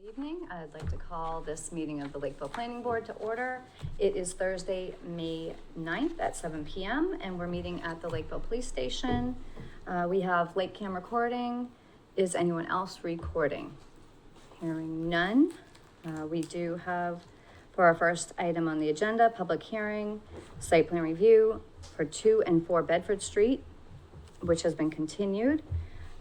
Good evening. I'd like to call this meeting of the Lakeville Planning Board to order. It is Thursday, May 9th at 7 p.m. and we're meeting at the Lakeville Police Station. We have LakeCAM recording. Is anyone else recording? Hearing none. We do have, for our first item on the agenda, public hearing, site plan review for 2 and 4 Bedford Street, which has been continued.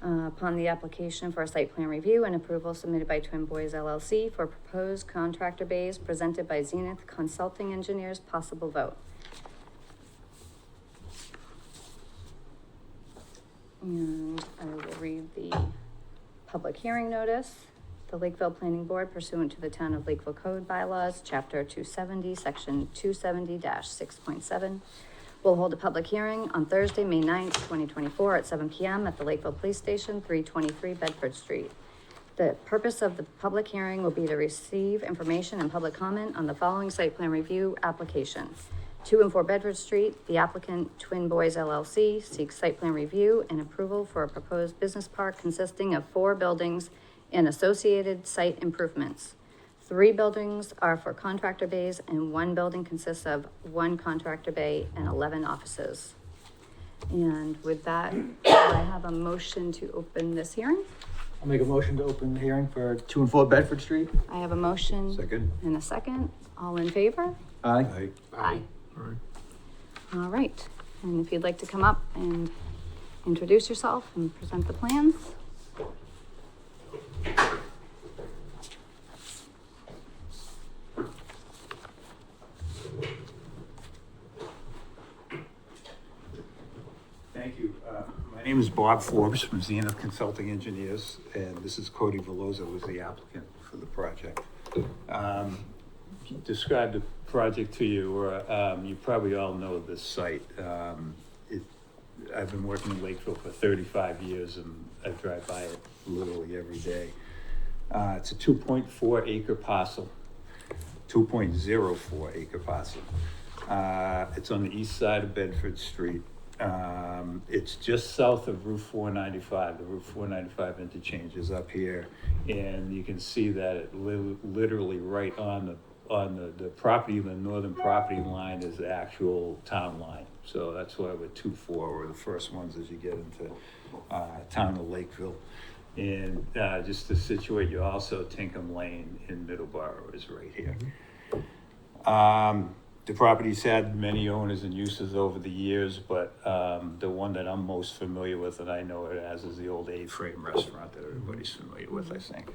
Upon the application for a site plan review and approval submitted by Twin Boys LLC for proposed contractor bays presented by Zenith Consulting Engineers, possible vote. And I will read the public hearing notice. The Lakeville Planning Board, pursuant to the Town of Lakeville Code bylaws, Chapter 270, Section 270-6.7, will hold a public hearing on Thursday, May 9th, 2024 at 7 p.m. at the Lakeville Police Station, 323 Bedford Street. The purpose of the public hearing will be to receive information and public comment on the following site plan review application. 2 and 4 Bedford Street, the applicant Twin Boys LLC seeks site plan review and approval for a proposed business park consisting of 4 buildings and associated site improvements. 3 buildings are for contractor bays and 1 building consists of 1 contractor bay and 11 offices. And with that, I have a motion to open this hearing. I'll make a motion to open the hearing for 2 and 4 Bedford Street. I have a motion. Second. And a second. All in favor? Aye. Aye. All right. All right. And if you'd like to come up and introduce yourself and present the plans. Thank you. My name is Bob Forbes from Zenith Consulting Engineers, and this is Cody Veloza, who's the applicant for the project. Describe the project to you, or you probably all know this site. I've been working in Lakeville for 35 years, and I drive by it literally every day. It's a 2.4 acre parcel, 2.04 acre parcel. It's on the east side of Bedford Street. It's just south of Route 495. The Route 495 interchange is up here, and you can see that it literally right on the property, the northern property line is the actual town line. So that's why we're 2-4. We're the first ones as you get into town of Lakeville. And just to situate you also, Tinkham Lane in Middleborough is right here. The property's had many owners and uses over the years, but the one that I'm most familiar with, and I know it as, is the old A-frame restaurant that everybody's familiar with, I think.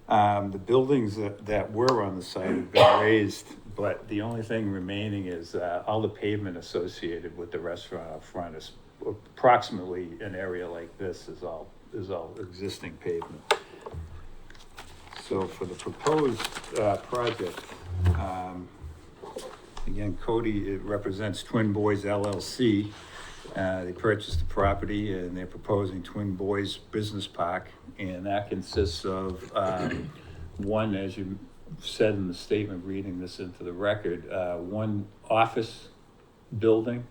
The buildings that were on the site have been raised, but the only thing remaining is all the pavement associated with the restaurant up front is approximately an area like this is all existing pavement. So for the proposed project, again, Cody, it represents Twin Boys LLC. They purchased the property and they're proposing Twin Boys Business Park. And that consists of one, as you said in the statement, reading this into the record, 1 office building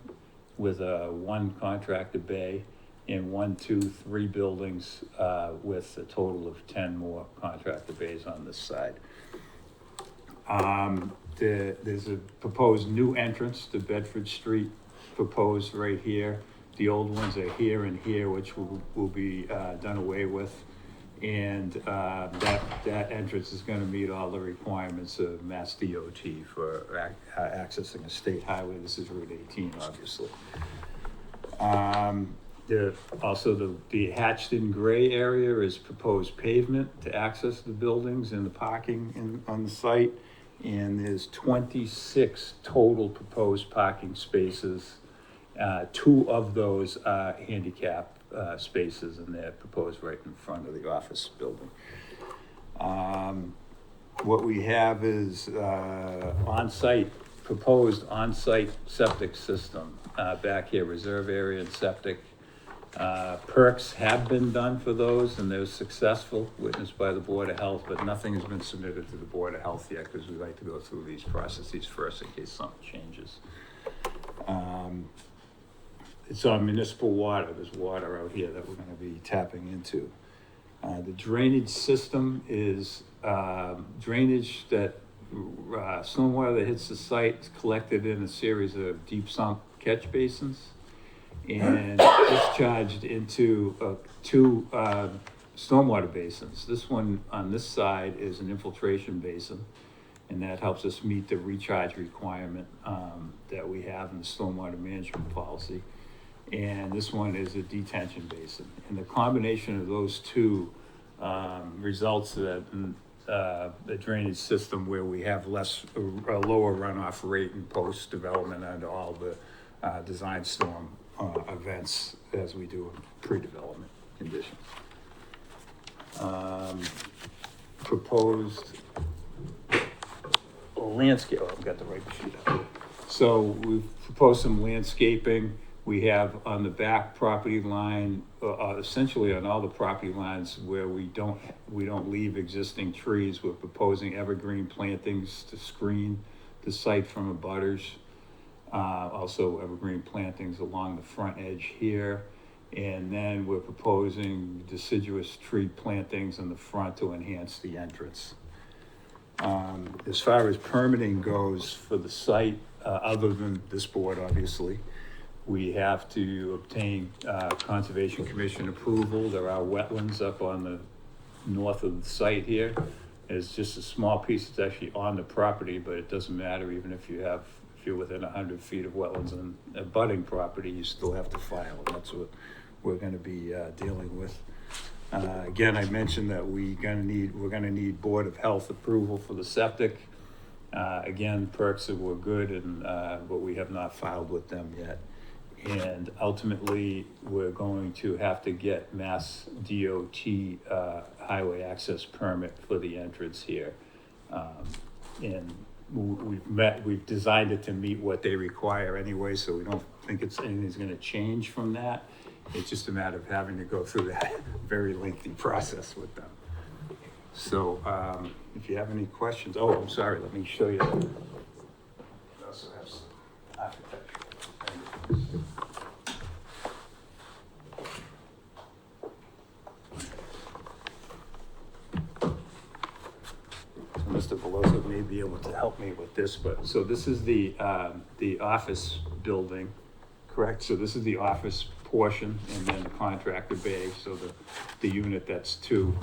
with 1 contractor bay and 1, 2, 3 buildings with a total of 10 more contractor bays on this side. There's a proposed new entrance to Bedford Street proposed right here. The old ones are here and here, which will be done away with. And that entrance is going to meet all the requirements of Mass DOT for accessing a state highway. This is Route 18, obviously. Also the hatched in gray area is proposed pavement to access the buildings and the parking on the site. And there's 26 total proposed parking spaces. 2 of those are handicap spaces, and they're proposed right in front of the office building. What we have is proposed on-site septic system back here, reserve area and septic. Perks have been done for those, and they're successful, witnessed by the Board of Health, but nothing has been submitted to the Board of Health yet, because we like to go through these processes first in case something changes. It's on municipal water. There's water out here that we're going to be tapping into. The drainage system is drainage that stormwater that hits the site is collected in a series of deep sump catch basins and discharged into two stormwater basins. This one on this side is an infiltration basin, and that helps us meet the recharge requirement that we have in the stormwater management policy. And this one is a detention basin. And the combination of those two results in a drainage system where we have a lower runoff rate in post-development under all the design storm events as we do in pre-development conditions. Proposed landscape, oh, I've got the right sheet up here. So we've proposed some landscaping. We have on the back property line, essentially on all the property lines where we don't leave existing trees, we're proposing evergreen plantings to screen the site from abutters. Also evergreen plantings along the front edge here. And then we're proposing deciduous tree plantings in the front to enhance the entrance. As far as permitting goes for the site, other than this board, obviously, we have to obtain Conservation Commission approval. There are wetlands up on the north of the site here. It's just a small piece, it's actually on the property, but it doesn't matter even if you're within 100 feet of wetlands and abutting property, you still have to file. And that's what we're gonna be dealing with. Again, I mentioned that we're gonna need Board of Health approval for the septic. Again, perks that were good, and but we have not filed with them yet. And ultimately, we're going to have to get Mass DOT highway access permit for the entrance here. And we've designed it to meet what they require anyway, so we don't think anything's gonna change from that. It's just a matter of having to go through that very lengthy process with them. So if you have any questions, oh, I'm sorry, let me show you. We also have some architectural. Mr. Veloso may be able to help me with this, but so this is the office building, correct? So this is the office portion, and then the contractor bay, so the unit that's two.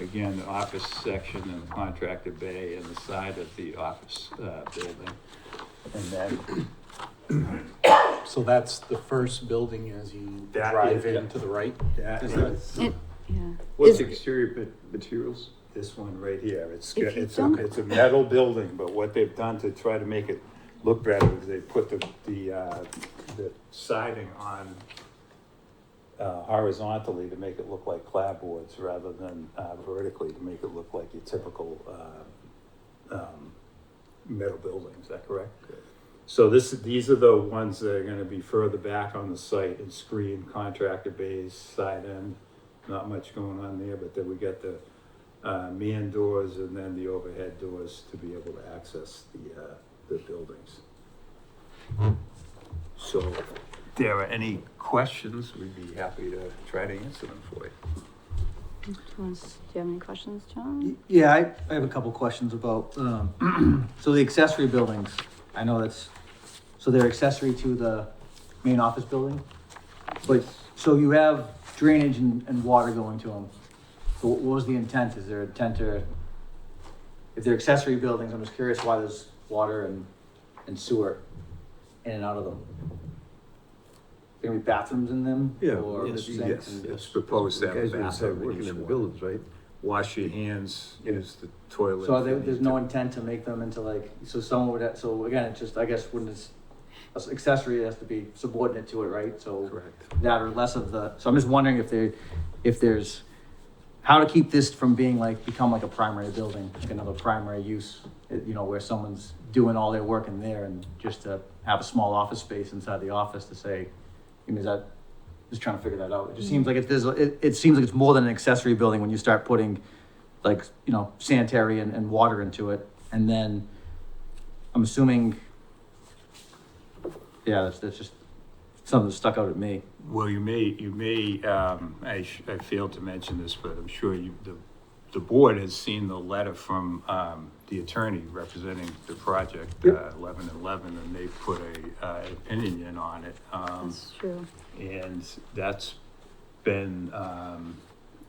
Again, the office section and the contractor bay and the side of the office building. And then So that's the first building as you That drive is, in to the right? that Is is that- What's the exterior materials? this one right here. It's If you it's don't- a metal building, but what they've done to try to make it look better is they put the siding on horizontally to make it look like clapboards rather than vertically to make it look like your typical metal building. Is that correct? So these are the ones that are gonna be further back on the site and screen contractor bays, side end. Not much going on there, but then we got the man doors and then the overhead doors to be able to access the buildings. So if there are any questions, we'd be happy to try to answer them for you. Do you have any questions, John? Yeah, I have a couple questions about, so the accessory buildings, I know so they're accessory to the main office building? But, so you have drainage and water going to them. So what was the intent? Is there intent to, if they're accessory buildings, I'm just curious why there's water and sewer in and out of them? There gonna be bathrooms in them? Or Yes, sinks yes, and- it's proposed to have a Guys been bathroom in working each in the one. buildings, right? Wash your hands, use the toilet. So if you there's need no to. intent to make them into like, so someone would, so again, it's just, I guess, when it's accessory, it has to be subordinate to it, right? So Correct. that or less of so I'm just wondering if there's, how to keep this from being like, become like a primary building, like another primary use, where someone's doing all their work in there and just to have a small office space inside the office to say, is that, just trying to figure that out. It just seems like it seems like it's more than an accessory building when you start putting like, sanitary and water into it. And then I'm assuming, yeah, that's just something that stuck out at me. Well, you may, I failed to mention this, but I'm sure the board has seen the letter from, the attorney representing the project, 1111, and they put an opinion in on it. That's true. And that's been,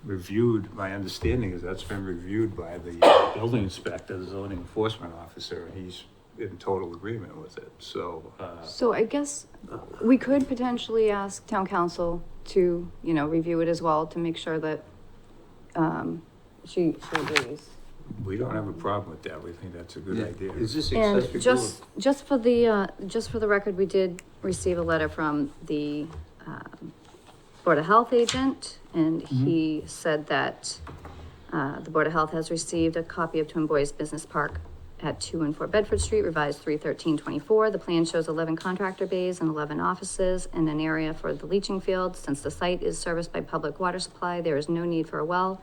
reviewed, my understanding is that's been reviewed by the building inspector, the zoning enforcement officer, and he's in total agreement with it, so, So I guess we could potentially ask town council to, you know, review it as well to make sure that, she agrees. we don't have a problem with that, we think that's a good idea. Is this accessory And building? just for the record, we did receive a letter from the, Board of Health agent, and he said that, the Board of Health has received a copy of Twin Boys Business Park at 2 and 4 Bedford Street, revised 3/13/24. The plan shows 11 contractor bays and 11 offices and an area for the leaching field. Since the site is serviced by public water supply, there is no need for a well,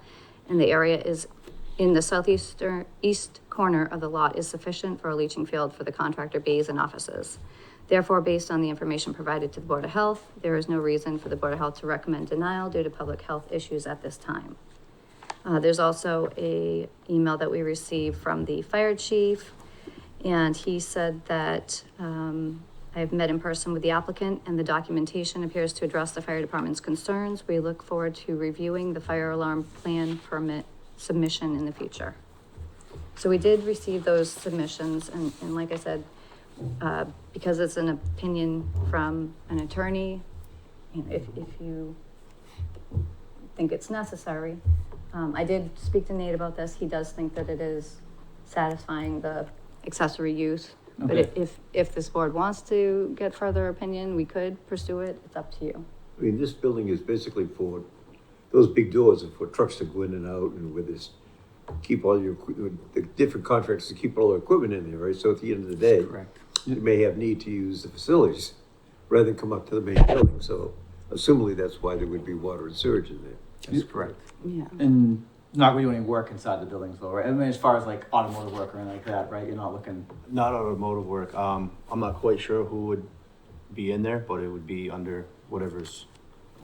and the area is in the east corner of the lot is sufficient for a leaching field for the contractor bays and offices. Therefore, based on the information provided to the Board of Health, there is no reason for the Board of Health to recommend denial due to public health issues at this time. There's also a email that we received from the fire chief, and he said that, I've met in person with the applicant and the documentation appears to address the fire department's concerns. We look forward to reviewing the fire alarm plan permit submission in the future. So we did receive those submissions, and like I said, because it's an opinion from an attorney, you know, if you think it's necessary. I did speak to Nate about this. He does think that it is satisfying the accessory use. Okay. But if this board wants to get further opinion, we could pursue it. It's up to you. I mean, this building is basically for, those big doors are for trucks to go in and out, and with this, keep all your, the different contractors to keep all their equipment in there, right? So at the end of the day, Correct. you may have need to use the facilities rather than come up to the main building, so assumably that's why there would be water and sewage in there. That's correct. Yeah. And not really doing any work inside the buildings though, right? I mean, as far as like automotive work or anything like that, right? You're not looking, Not automotive work. I'm not quite sure who would be in there, but it would be under whatever's,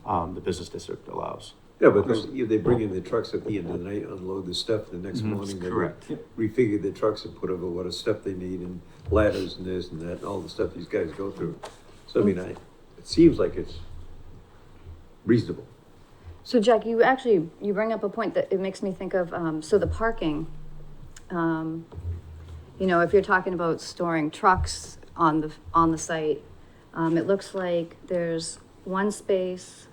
the business district allows. Yeah, but they bring in the trucks at the end of the night, unload the stuff, the next morning they Correct. refigure the trucks and put over what a stuff they need, and ladders and this and that, and all the stuff these guys go through. So I mean, it seems like it's reasonable. So Jack, you bring up a point that it makes me think of, so the parking, you know, if you're talking about storing trucks on the site, it looks like there's one space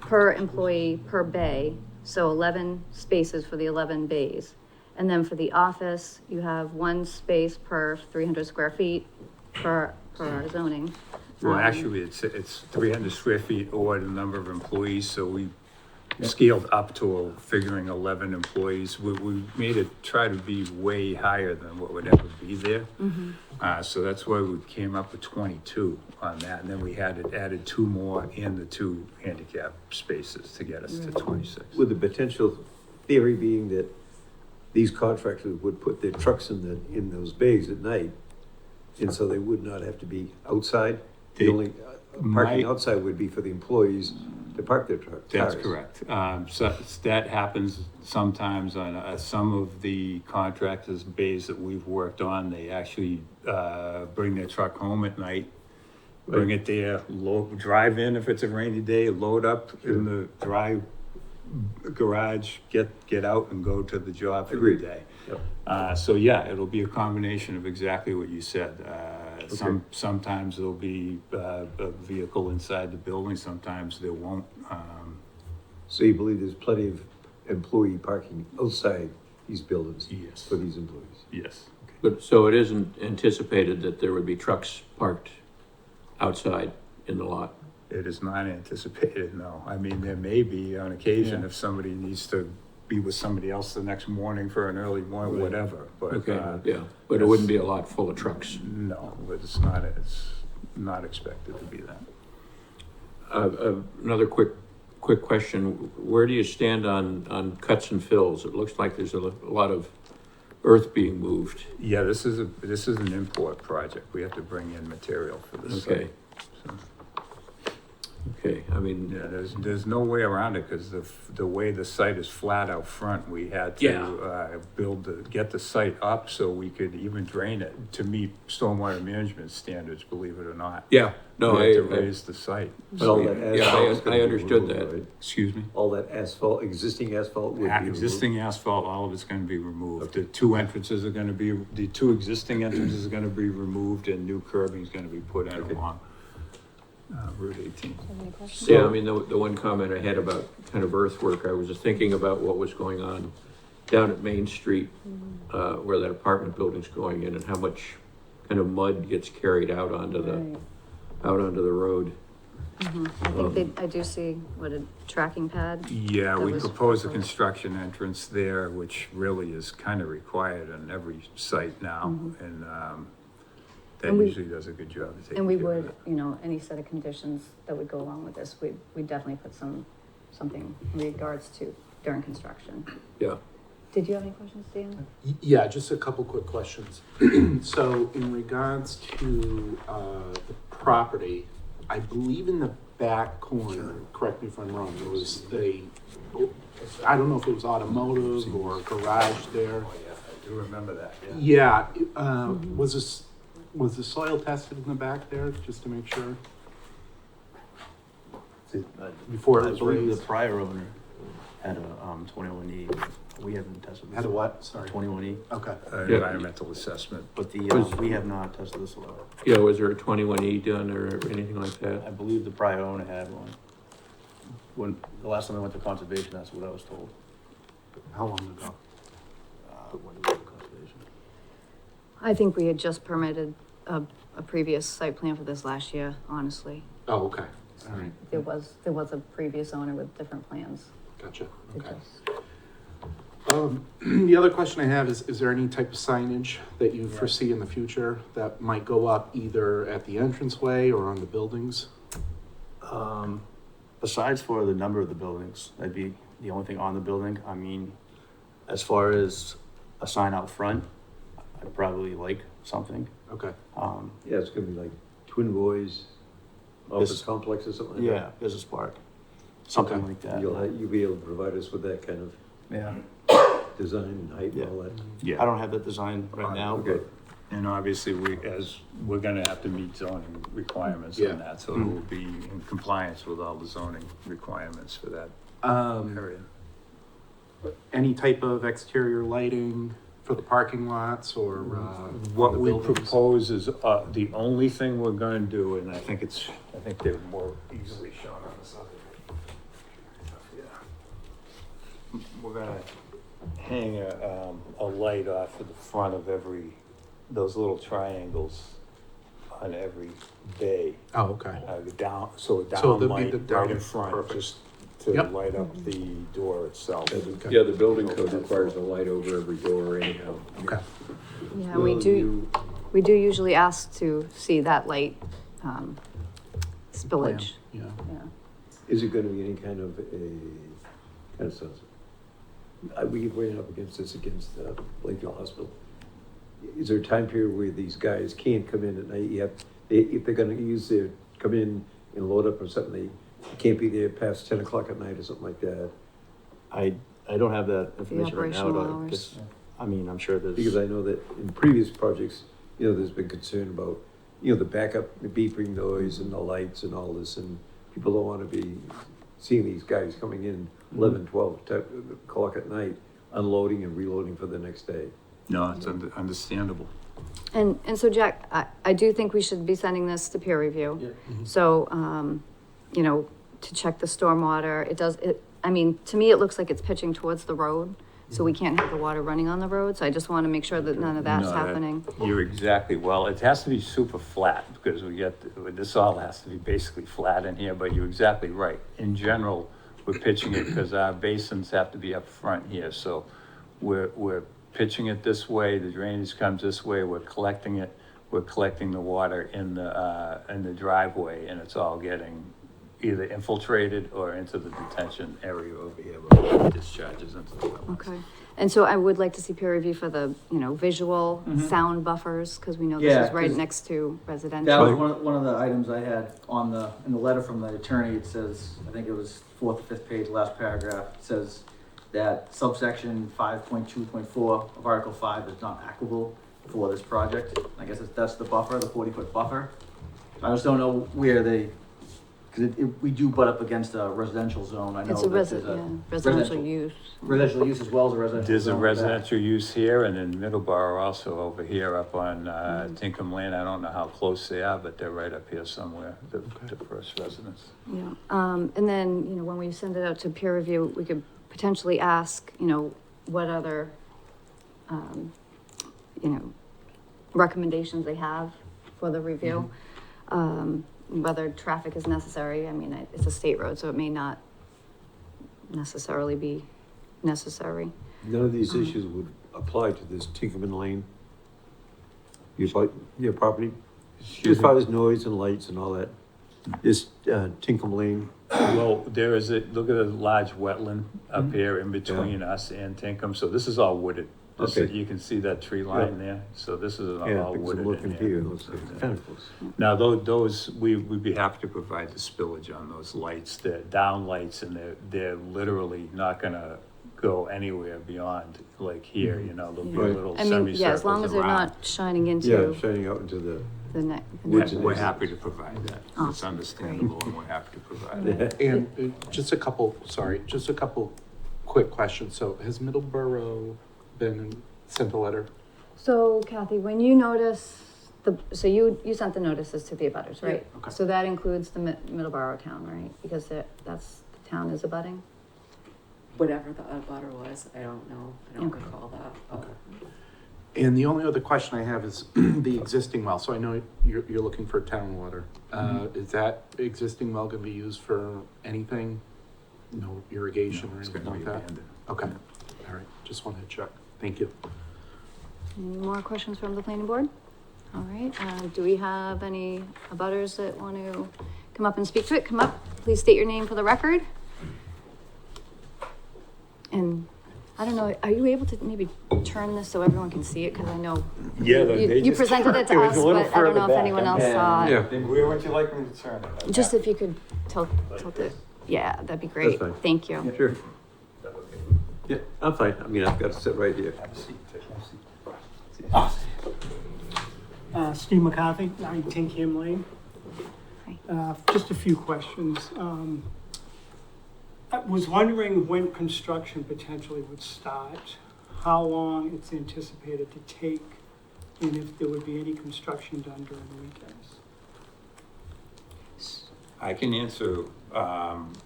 per employee per bay, so 11 spaces for the 11 bays. And then for the office, you have one space per 300 square feet per our zoning. Well, actually, it's 300 square feet or the number of employees, so we scaled up to figuring 11 employees. We made it try to be way higher than what would ever be there. So that's why we came up with 22 on that, and then we had added 2 more in the 2 handicap spaces to get us to 26. With the potential theory being that these contractors would put their trucks in those bays at night, and so they would not have to be outside. The only parking outside would be for the employees to park their trucks. That's correct. So that happens sometimes on some of the contractors' bays that we've worked on. They actually bring their truck home at night, bring it there, drive in if it's a rainy day, load up in the dry garage, get out and go to the job for the day. Yep. So yeah, it'll be a combination of exactly what you said. Sometimes there'll be a vehicle inside the building, sometimes there won't. So you believe there's plenty of employee parking outside these buildings? Yes. For these employees? Yes. But, so it isn't anticipated that there would be trucks parked outside in the lot? It is not anticipated, no. I mean, there may be on occasion Yeah. if somebody needs to be with somebody else the next morning for an early morning, whatever, but. Okay, yeah, but it wouldn't be a lot full of trucks. No, but it's not expected to be that. Another quick question, where do you stand on cuts and fills? It looks like there's a lot of earth being moved. Yeah, this is an import project. We have to bring in material for this. Okay. site, so. Okay, I mean, Yeah, there's no way around it, because the way the site is flat out front, we had Yeah. to, get the site up so we could even drain it to meet stormwater management standards, believe it or not. yeah, no, We I, had to raise the site. But all that yeah, asphalt's gonna I be understood removed, that. right? Excuse me? All that asphalt, existing asphalt would be removed. Existing asphalt, all of it's gonna be removed. The two entrances are gonna be, the two existing entrances are gonna be removed, and new curbing is gonna be put in along Route 18. Do you have any questions? Yeah, I mean, the one comment I had about kind of earthwork, I was just thinking about what was going on down at Main Street, where that apartment building's going in, and how much kind of mud gets carried out onto Right. the road. I think I do see, what, a tracking pad? Yeah, That we was proposed a proposed. construction entrance there, which really is kind of required on every site now, and that And we- usually does a good job of taking And we care of would, it. you know, any set of conditions that would go along with this, we'd definitely put something in regards to during construction. Yeah, Did you have any questions, Dan? Yeah, just a couple quick questions. So in regards to the property, I believe in the back corner, correct me if I'm wrong, there was I don't know if it was automotive or garage there. Oh, yeah, I do remember that, yeah. Yeah, was the soil tested in the back there, just to make sure? Before it I was believe raised? the prior owner had a 21E. We haven't tested this. Had a what? Sorry. 21E, Okay. Environmental assessment. but we have not tested this one. yeah, was there a 21E done or anything like I that? believe the prior owner had one. When, the last time I went to conservation, that's what I was told. How long ago? When did we go to conservation? I think we had just permitted a previous site plan for this last year, honestly. Oh, okay, all right, There was a previous owner with different plans. gotcha, It okay. just- The other question I have is there any type of signage that you foresee in the future that might go up either at the entranceway or on the buildings? Besides for the number of the buildings, that'd be the only thing on the building. I mean, as far as a sign out front, I'd probably like something. Okay, Yeah, it's gonna be like Twin Boys office This- complex or something like Yeah, that. business park, something Okay. like that. You'll be able to provide us with that kind of Yeah. design and height and Yeah. all that. Yeah. I don't have that design right now, Okay. but And obviously, we're gonna have to meet zoning requirements Yeah. on that, so it will be in compliance with all the zoning requirements for that area. any type of exterior lighting for the parking lots or, What the we buildings? propose is, the only thing we're gonna do, and I think they're more easily shown on this other. Yeah. We're gonna hang a light off of the front of those little triangles on every bay. Oh, okay, Down So down there'll be light the right down- in front, perfect. just to Yep. light up the door itself. Okay. Yeah, the building code requires a light over every door anyhow. okay, Yeah, we do usually ask to see that light, spillage, yeah. yeah. Is it gonna be any kind of sense? We ran up against this against Lakeville Hospital. Is there a time period where these guys can't come in at night? If they're gonna come in and load up or something, they can't be there past 10 o'clock at night or something like that? I don't have that information right now. operational hours. Just, I mean, I'm sure Because there's, I know that in previous projects, there's been concern about, the backup, the beeping noise and the lights and all this, and people don't wanna be seeing these guys coming in 11, 12 o'clock at night, unloading and reloading for the next day. No, it's understandable. And so Jack, I do think we should be sending this to peer review. So, to check the stormwater, I mean, to me, it looks like it's pitching towards the road. So we can't have the water running on the road. So I just want to make sure that none of that's No, that- happening. You're exactly, well, it has to be super flat, because this all has to be basically flat in here, but you're exactly right. In general, we're pitching it because our basins have to be up front here, so we're pitching it this way, the drainage comes this way, we're collecting the water in the driveway, and it's all getting, either infiltrated or into the detention area over here, where it discharges into the wetlands. Okay, and so I would like to see peer review for the, visual Mhm. sound buffers, because we know this Yeah, is right 'cause next to That residential. was one of the items I had in the letter from the attorney. It says, I think it was fourth or fifth page, last paragraph, it says that subsection 5.2.4 of Article 5 is not applicable for this project. I guess that's the buffer, the 40-foot buffer. I just don't know where because we do butt up against a residential zone. I know It's a that there's residential use. residential use as well as a residential There's a zone. residential use here, and in Middleborough also over here up on, Tinkham Lane. I don't know how close they are, but they're right up here somewhere, the first residence. Yeah, and then, when we send it out to peer review, we could potentially ask, what other, recommendations they have for the review. Whether traffic is necessary. I mean, it's a state road, so it may not necessarily be necessary. None of these issues would apply to this Tinkerman Lane. Your property, as far as noise and lights and all that, this, Tinkham Lane. Well, there is look at a large wetland up here in between us and Tinkham, so this is all wooded. Okay. You can see that tree line there, so this is Yeah, all because wooded I'm looking in here, here. it looks like tentacles. Now, those, we'd be happy to provide the spillage on those lights. They're down lights, and they're literally not gonna go anywhere beyond like here, there'll be Yeah. little I mean, yeah, as long semicircles as they're around. not shining Yeah, into shining out into the, the neck. Woods and We're areas. happy to provide that. It's Awesome. understandable, and we're happy to provide that. And just a couple quick questions. So has Middleborough been sent a letter? So Kathy, when you notice so you sent the notices to the abutters, right? Yeah, okay. So that includes the Middleborough town, right? Because that's, the town is abutting? Whatever the butter was, I don't know, I don't Okay. recall that. Okay. And the only other question I have is the existing well. So I know you're looking for town water. Is that existing well gonna be used for anything? No irrigation or It's anything gonna like be that? abandoned. Okay, all right, just wanted to check. Thank you. Any more questions from the planning board? All right, do we have any abutters that want to come up and speak to it? Come up, please state your name for the record. And I don't know, are you able to maybe turn this so everyone can see it? Because I know Yeah, you presented it to us, but I don't know if anyone else saw it. Where would you like me to turn it? Just if you could tilt it. Yeah, that'd be great. fine. Thank you. sure. Yeah, I'm fine. I mean, I've got to sit right here. Have a seat, take a seat. Steve McCarthy, 19 Tinkham Lane. Just a few questions. I was wondering when construction potentially would start, how long it's anticipated to take, and if there would be any construction done during the weekends. I can answer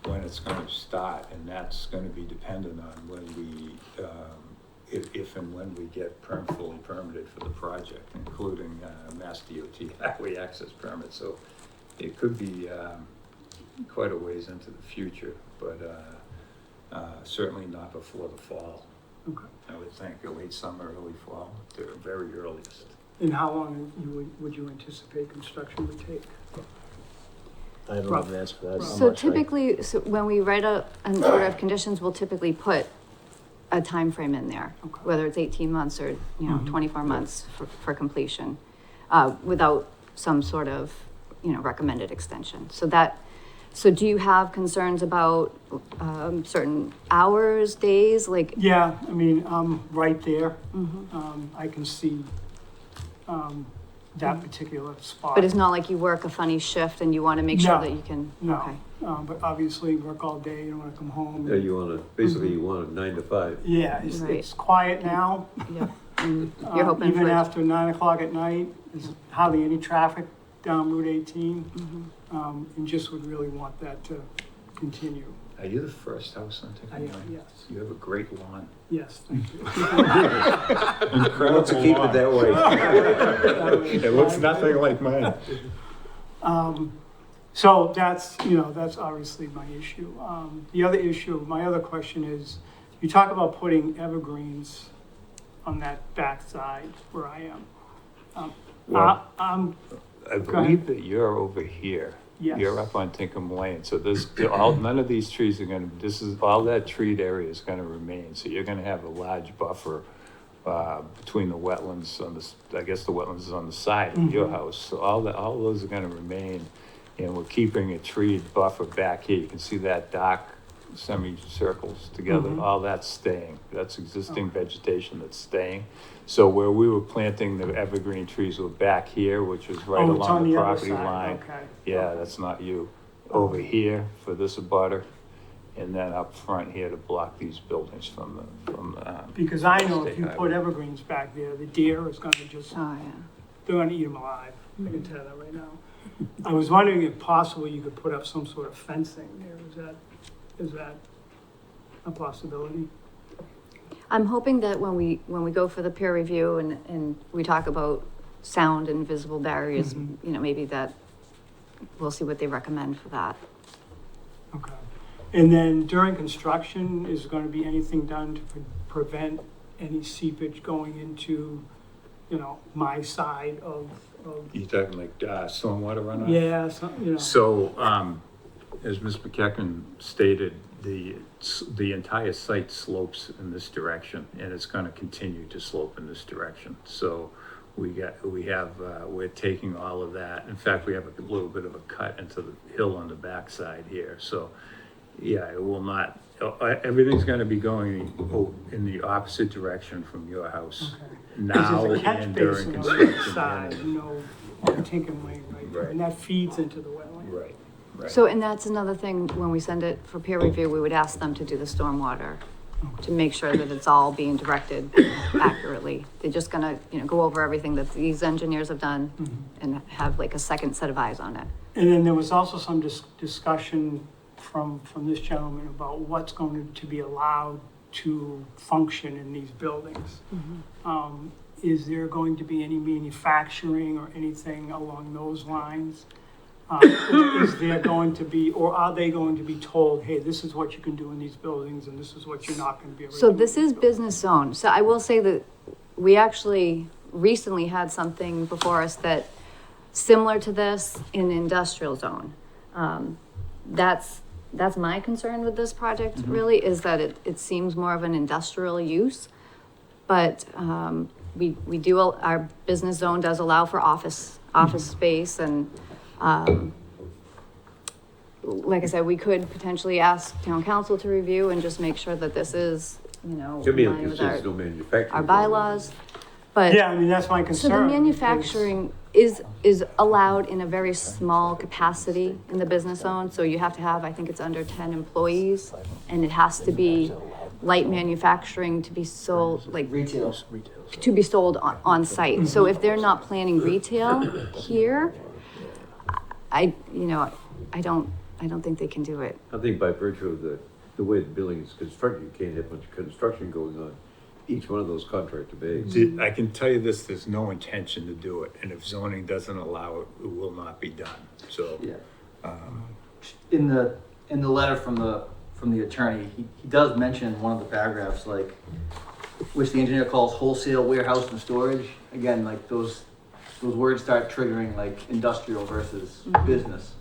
when it's going to start, and that's going to be dependent on when we, if and when we get fully permitted for the project, including Mass DOT highway access permit. So it could be quite a ways into the future, but certainly not before the fall. Okay. I would think late summer, early fall, the very earliest. And how long would you anticipate construction would take? I don't know the answer to that. So typically, when we write an order of conditions, we'll typically put a time frame in there, Okay. whether it's 18 months or, Mhm. 24 months for completion, without some sort of, recommended extension. So do you have concerns about, certain hours, days, like? Yeah, I mean, right there, Mhm. I can see, that particular spot. But it's not like you work a funny shift and you want to make sure No, that you can, no. okay. But obviously work all day, you don't wanna come home. Yeah, you want to, basically you want a 9 to 5. Yeah, Right. it's quiet now. Yeah. And you're hoping Even for, after 9 o'clock at night, there's hardly any traffic down Route 18. And just would really want that to continue. Are you the first house on Tinkham Lane? Yes, You have a great lawn. yes, thank you. Let's keep it that way. It looks nothing like mine. So that's, that's obviously my issue. My other question is, you talk about putting evergreens on that backside where I am. Well, I'm I believe that you're over here. Yes. You're up on Tinkham Lane, so none of these trees are gonna, all that treed area is gonna remain, so you're gonna have a large buffer between the wetlands I guess the wetlands is on the side of your house, so all those are gonna remain, and we're keeping a treed buffer back here. You can see that dark semicircles together, all that's staying. That's existing vegetation that's staying. So where we were planting the evergreen trees were back here, which was right Oh, it's on along the the other property side, line. okay. Yeah, that's not you. Over here for this abutter, and then up front here to block these buildings from Because I know State if you highway. put evergreens back there, the deer is gonna just, Oh, yeah. they're gonna eat them alive. I can tell you that right now. I was wondering if possible you could put up some sort of fencing there. Is that a possibility? I'm hoping that when we go for the peer review and we talk about sound and visible barriers, you know, maybe that, we'll see what they recommend for that. Okay. And then during construction, is there gonna be anything done to prevent any seepage going into, you know, my side of? You talking like stormwater runoff? Yeah, you know. So, as Ms. McEachran stated, the entire site slopes in this direction, and it's gonna continue to slope in this direction. So we're taking all of that. In fact, we have a little bit of a cut into the hill on the backside here. So, yeah, it will not, everything's gonna be going in the opposite direction from your house. Now Because there's a catch and during basin on the construction. side, you know, on Tinkham Lane right there, and that feeds into the wetland. Right, right. So, and that's another thing, when we send it for peer review, we would ask them to do the stormwater to make sure that it's all being directed accurately. They're just gonna, you know, go over everything that these engineers have done and have like a second set of eyes on it. And then there was also some discussion from this gentleman about what's going to be allowed to function in these buildings. Is there going to be any manufacturing or anything along those lines? Or is there going to be, or are they going to be told, hey, this is what you can do in these buildings and this is what you're not gonna be able to do? So in this these is buildings? business zone. So I will say that we actually recently had something before us that similar to this in industrial zone. That's my concern with this project really, is that it seems more of an industrial use. But, we do, our business zone does allow for office space and, like I said, we could potentially ask town council to review and just make sure that this is, you know, To me, in it line with says no manufacturing. our bylaws. But, Yeah, I mean, that's my so concern. the because- manufacturing is allowed in a very small capacity in the business zone. So you have to have, I think it's under 10 employees, and it has to be light manufacturing to be sold, like, Retail. to be sold on site. So if they're not planning retail here, I don't think they can do it. I think by virtue of the way the building is constructed, you can't have much construction going on each one of those contractor bays. I can tell you this, there's no intention to do it, and if zoning doesn't allow it, it will not be done, so. Yeah. In the letter from the attorney, he does mention one of the paragraphs, like, which the engineer calls wholesale warehouse and storage. Again, like those words start triggering like industrial versus business.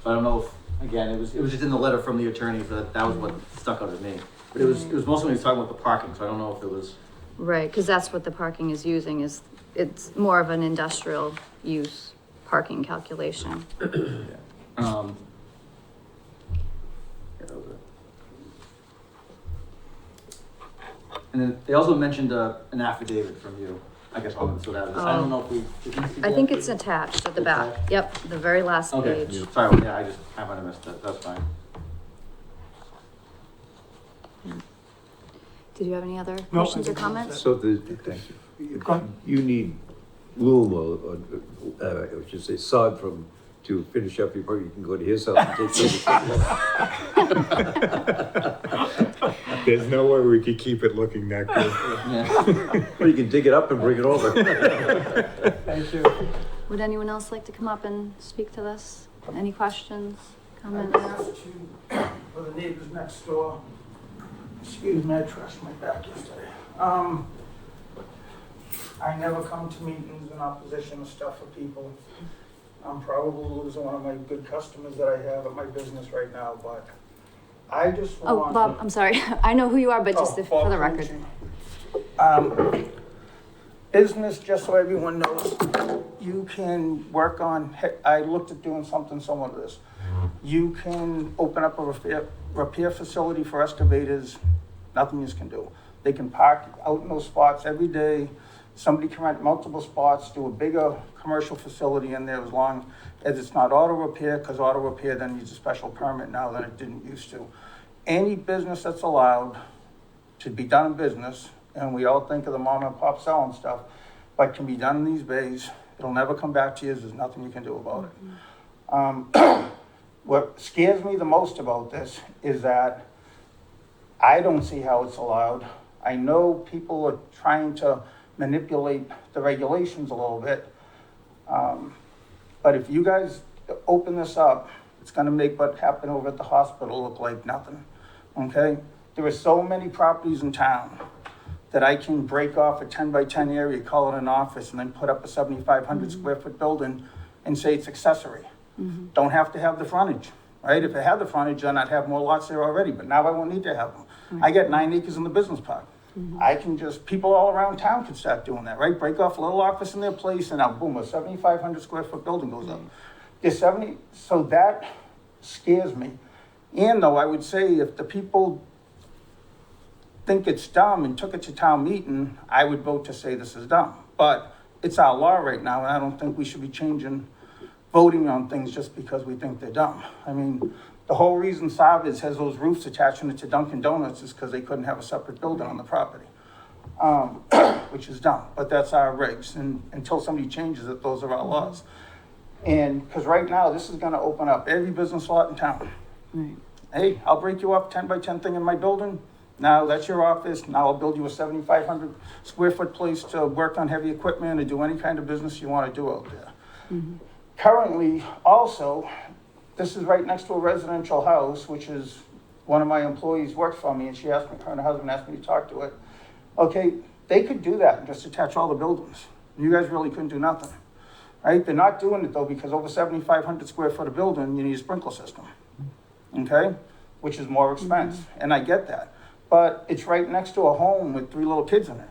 So I don't know if, again, it was just in the letter from the attorney that was what stuck out at me. But it was mostly when he was talking about the parking, so I don't know if it was. Right, because that's what the parking is using, it's more of an industrial use parking calculation. Um, And then they also mentioned an affidavit from you. I guess I'll so that is. I don't know if we. did you see I that? think it's attached at the back. Yep, the very last Okay, page. sorry, yeah, I might have missed that. That's fine. Did you have any other No, questions I or think that's comments? it. So Thank you. you need loom or I should say sod to finish up your part, you can go to his house and take it. There's no way we could keep it looking that good. Yeah. Or you can dig it up and bring it over. Thank you. Would anyone else like to come up and speak to this? Any questions, I comments? asked you for the neighbors next door. Excuse me, I trashed my back yesterday. I never come to meetings in opposition of stuff for people. I'm probably losing one of my good customers that I have at my business right now, but I just Oh, want. Bob, I'm sorry. I know who you are, but just Oh, for the Bob record. Clancy. Business, just so everyone knows, you can work on, I looked at doing something similar to this. You can open up a repair facility for excavators, nothing you can do. They can park out in those spots every day. Somebody can rent multiple spots, do a bigger commercial facility in there as long as it's not auto repair, because auto repair then needs a special permit now than it didn't used to. Any business that's allowed to be done in business, and we all think of the mom and pop selling stuff, but can be done in these bays. It'll never come back to you. There's nothing you can do about it. What scares me the most about this is that I don't see how it's allowed. I know people are trying to manipulate the regulations a little bit. But if you guys open this up, it's gonna make what happened over at the hospital look like nothing, okay? There are so many properties in town that I can break off a 10 by 10 area, call it an office, and then put up a 7,500 square foot building and say it's accessory. Don't have to have the frontage, right? If it had the frontage, then I'd have more lots there already, but now I won't need to have them. I got 9 acres in the business park. I can just, people all around town could start doing that, right? Break off a little office in their place and now boom, a 7,500 square foot building goes up. There's 70, so that scares me. And though I would say if the people think it's dumb and took it to town meeting, I would vote to say this is dumb. But it's our law right now, and I don't think we should be voting on things just because we think they're dumb. I mean, the whole reason Savas has those roofs attaching it to Dunkin' Donuts is because they couldn't have a separate building on the property, which is dumb, but that's our regs, and until somebody changes it, those are our laws. And, because right now, this is gonna open up every business lot in town. Right. Hey, I'll break you up 10 by 10 thing in my building. Now that's your office. Now I'll build you a 7,500 square foot place to work on heavy equipment or do any kind of business you want to do out there. Currently, also, this is right next to a residential house, which is one of my employees worked for me, and she asked me, her and her husband asked me to talk to it. Okay, they could do that and just attach all the buildings. You guys really couldn't do nothing, right? They're not doing it though, because over 7,500 square foot of building, you need a sprinkler system, okay? Which is more expense, and I get that. But it's right next to a home with 3 little kids in it,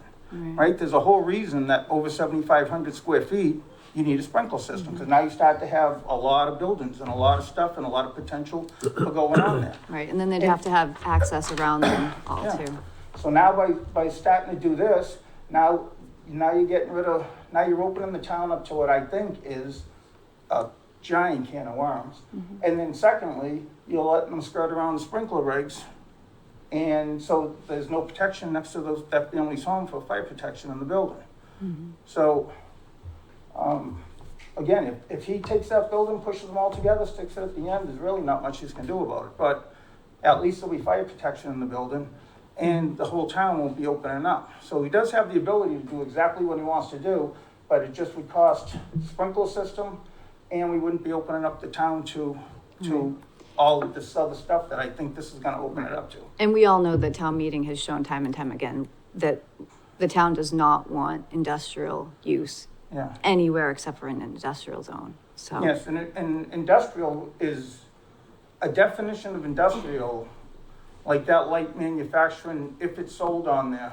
right? There's a whole reason that over 7,500 square feet, you need a sprinkler system, because now you start to have a lot of buildings and a lot of stuff and a lot of potential for going on there. Right, and then they'd have to have access around them all Yeah. too. So now by starting to do this, now you're getting rid of, now you're opening the town up to what I think is a giant can of worms. And then secondly, you're letting them skirt around the sprinkler regs. And so there's no protection next to that family's home for fire protection in the building. So, again, if he takes that building, pushes them all together, sticks it at the end, there's really not much he's can do about it. But at least there'll be fire protection in the building, and the whole town won't be opening up. So he does have the ability to do exactly what he wants to do, but it just would cost sprinkler system, and we wouldn't be opening up the town to all of this other stuff that I think this is gonna open it up to. And we all know that town meeting has shown time and time again that the town does not want industrial use Yeah. anywhere except for an industrial zone, so. Yes, and industrial is, a definition of industrial, like that light manufacturing, if it's sold on there.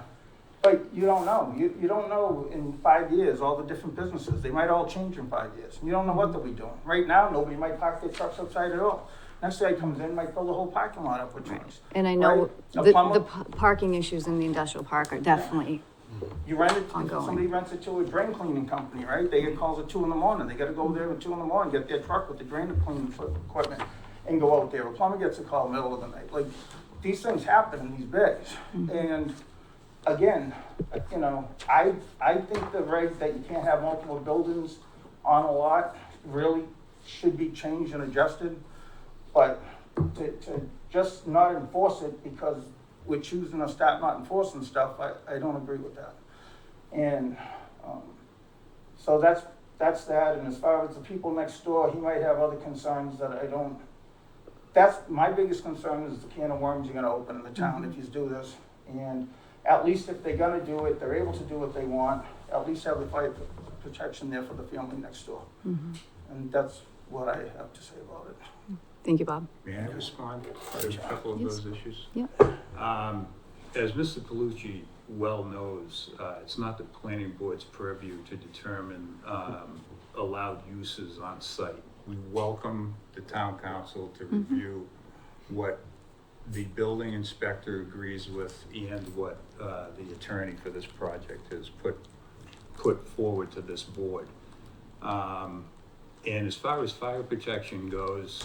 But you don't know. You don't know in 5 years, all the different businesses. They might all change in 5 years. You don't know what they'll be doing. Right now, nobody might park their trucks outside at all. Next guy comes in, might fill the whole parking lot up with trucks. And I know Right? A the plumber- parking issues in the industrial park are definitely, You rent it, Ongoing. somebody rents it to a drain cleaning company, right? They get calls at 2 in. They gotta go there at 2 in, get their truck with the drain cleaning equipment and go out there. A plumber gets a call in the middle of the night. Like, these things happen in these bays. And again, you know, I think the reg that you can't have multiple buildings on a lot really should be changed and adjusted. But to just not enforce it because we're choosing to start not enforcing stuff, I don't agree with that. And so that's that. And as far as the people next door, he might have other concerns that I don't. That's my biggest concern is the can of worms you're gonna open in the town if you do this. And at least if they're gonna do it, they're able to do what they want, at least have the fire protection there for the family next door. And that's what I have to say about it. Thank you, Bob. May I respond to a couple of Yes. those issues? Yeah. As Mr. Palucci well knows, it's not the planning board's purview to determine, allowed uses on site. We welcome the town council to review what the building inspector agrees with and what, the attorney for this project has put forward to this board. And as far as fire protection goes,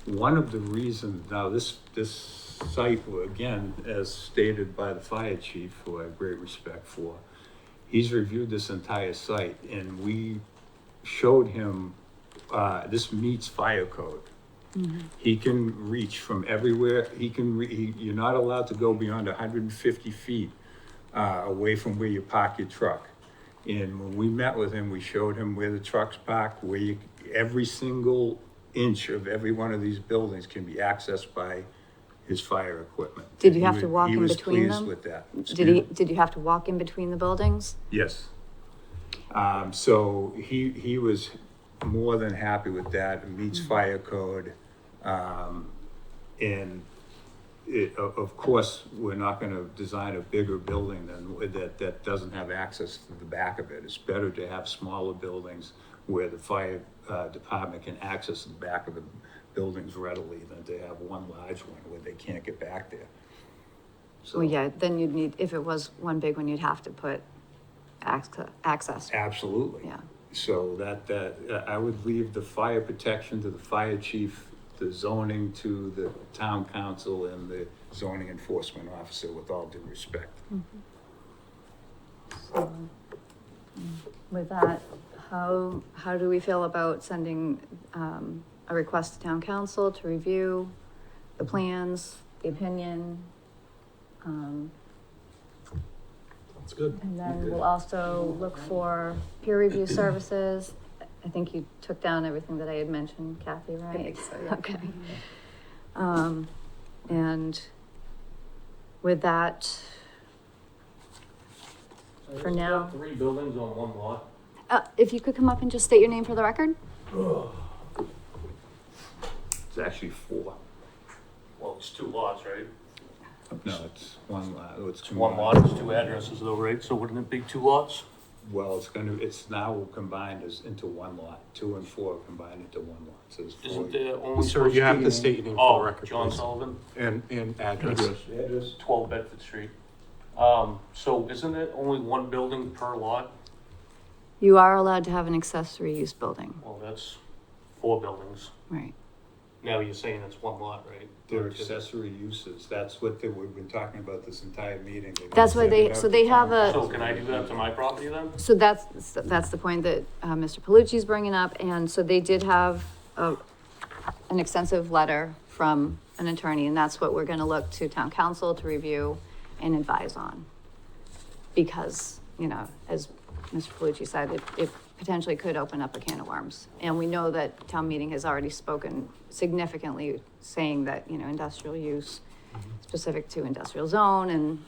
one of the reasons, now this site, again, as stated by the fire chief, who I have great respect for, he's reviewed this entire site and we showed him, this meets fire code. He can reach from everywhere, you're not allowed to go beyond 150 feet, away from where you park your truck. And when we met with him, we showed him where the trucks park, every single inch of every one of these buildings can be accessed by his fire equipment. Did you have to walk in He was between pleased them? with that. Did you have to walk in between the buildings? Yes. So he was more than happy with that. It meets fire code. And of course, we're not gonna design a bigger building that doesn't have access to the back of it. It's better to have smaller buildings where the fire department can access the back of the buildings readily than to have one large one where they can't get back there. So, Well, yeah, then you'd need, if it was one big one, you'd have to put access. absolutely. Yeah. So that I would leave the fire protection to the fire chief, the zoning to the town council and the zoning enforcement officer, with all due respect. So, with that, how do we feel about sending, a request to town council to review the plans, the opinion? That's good. And then we'll also look for peer review services. I think you took down everything that I had mentioned, Kathy, right? I think so, yeah. Okay. And with that, for now, 3 buildings on 1 lot? if you could come up and just state your name for the record? It's actually 4. Well, it's 2 lots, right? No, it's one lot. It's 1 lot, it's 2 addresses though, right? So wouldn't it be 2 lots? Well, it's now combined into one lot. 2 and 4 combined into one lot. So there's 4. Isn't there only Sir, supposed you have be- to state your name for the Oh, record, John please. Sullivan, And address. Address? 12 Bedford Street. So isn't it only 1 building per lot? You are allowed to have an accessory use building, Well, that's 4 buildings. right? Now you're saying it's 1 lot, right? They're accessory uses. That's what we've been talking about this entire meeting. They're That's gonna why send they- it out so to they have town a- So can I do that to my property then? So that's the point that, Mr. Palucci's bringing up, and so they did have an extensive letter from an attorney, and that's what we're gonna look to town council to review and advise on. Because, as Mr. Palucci said, it potentially could open up a can of worms. And we know that town meeting has already spoken significantly, saying that, industrial use specific to industrial zone and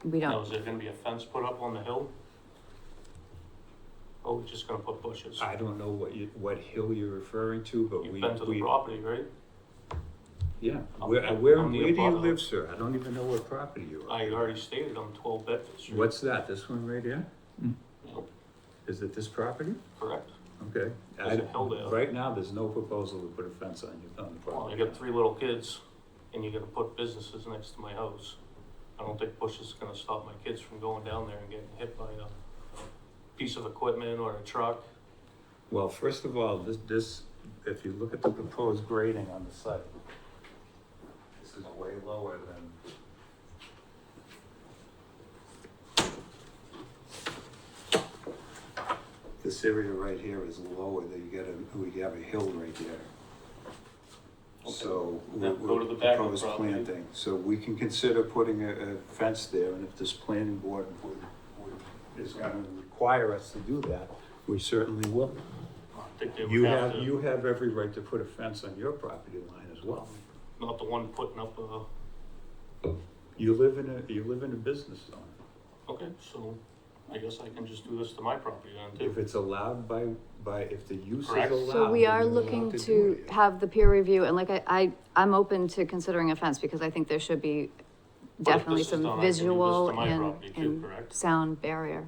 we Now, don't, is there gonna be a fence put up on the hill? Or we're just gonna put bushes? I don't know what hill you're referring to, but You've been to the property, right? yeah. I'm- Where I'm do the you abutter. live, sir? I don't even know what property you are. I already stated I'm 12 Bedford Street. What's that? This one right here? Yeah, Is it this property? correct. Okay. There's a hill there. Right now, there's no proposal to put a fence on the Well, I property. got 3 little kids, and you're gonna put businesses next to my house. I don't think bushes is gonna stop my kids from going down there and getting hit by a piece of equipment or a truck. Well, first of all, this, if you look at the proposed grading on the site, this is way lower than. This area right here is lower, we have a hill right there. So Then go to the back of the proposed property. planting, so we can consider putting a fence there, and if this planning board is gonna require us to do that, we certainly will. I think they You would have have, to, you have every right to put a fence on your property line as well. not the one putting up a, You live in a business zone. okay, so I guess I can just do this to my property then too. If it's allowed if the use is Correct. allowed. So we are then they're looking allowed do to it. have the peer review, and like I'm open to considering a fence because I think there should be But if definitely this is done, some I can do this visual to my and, property too, and correct? sound barrier.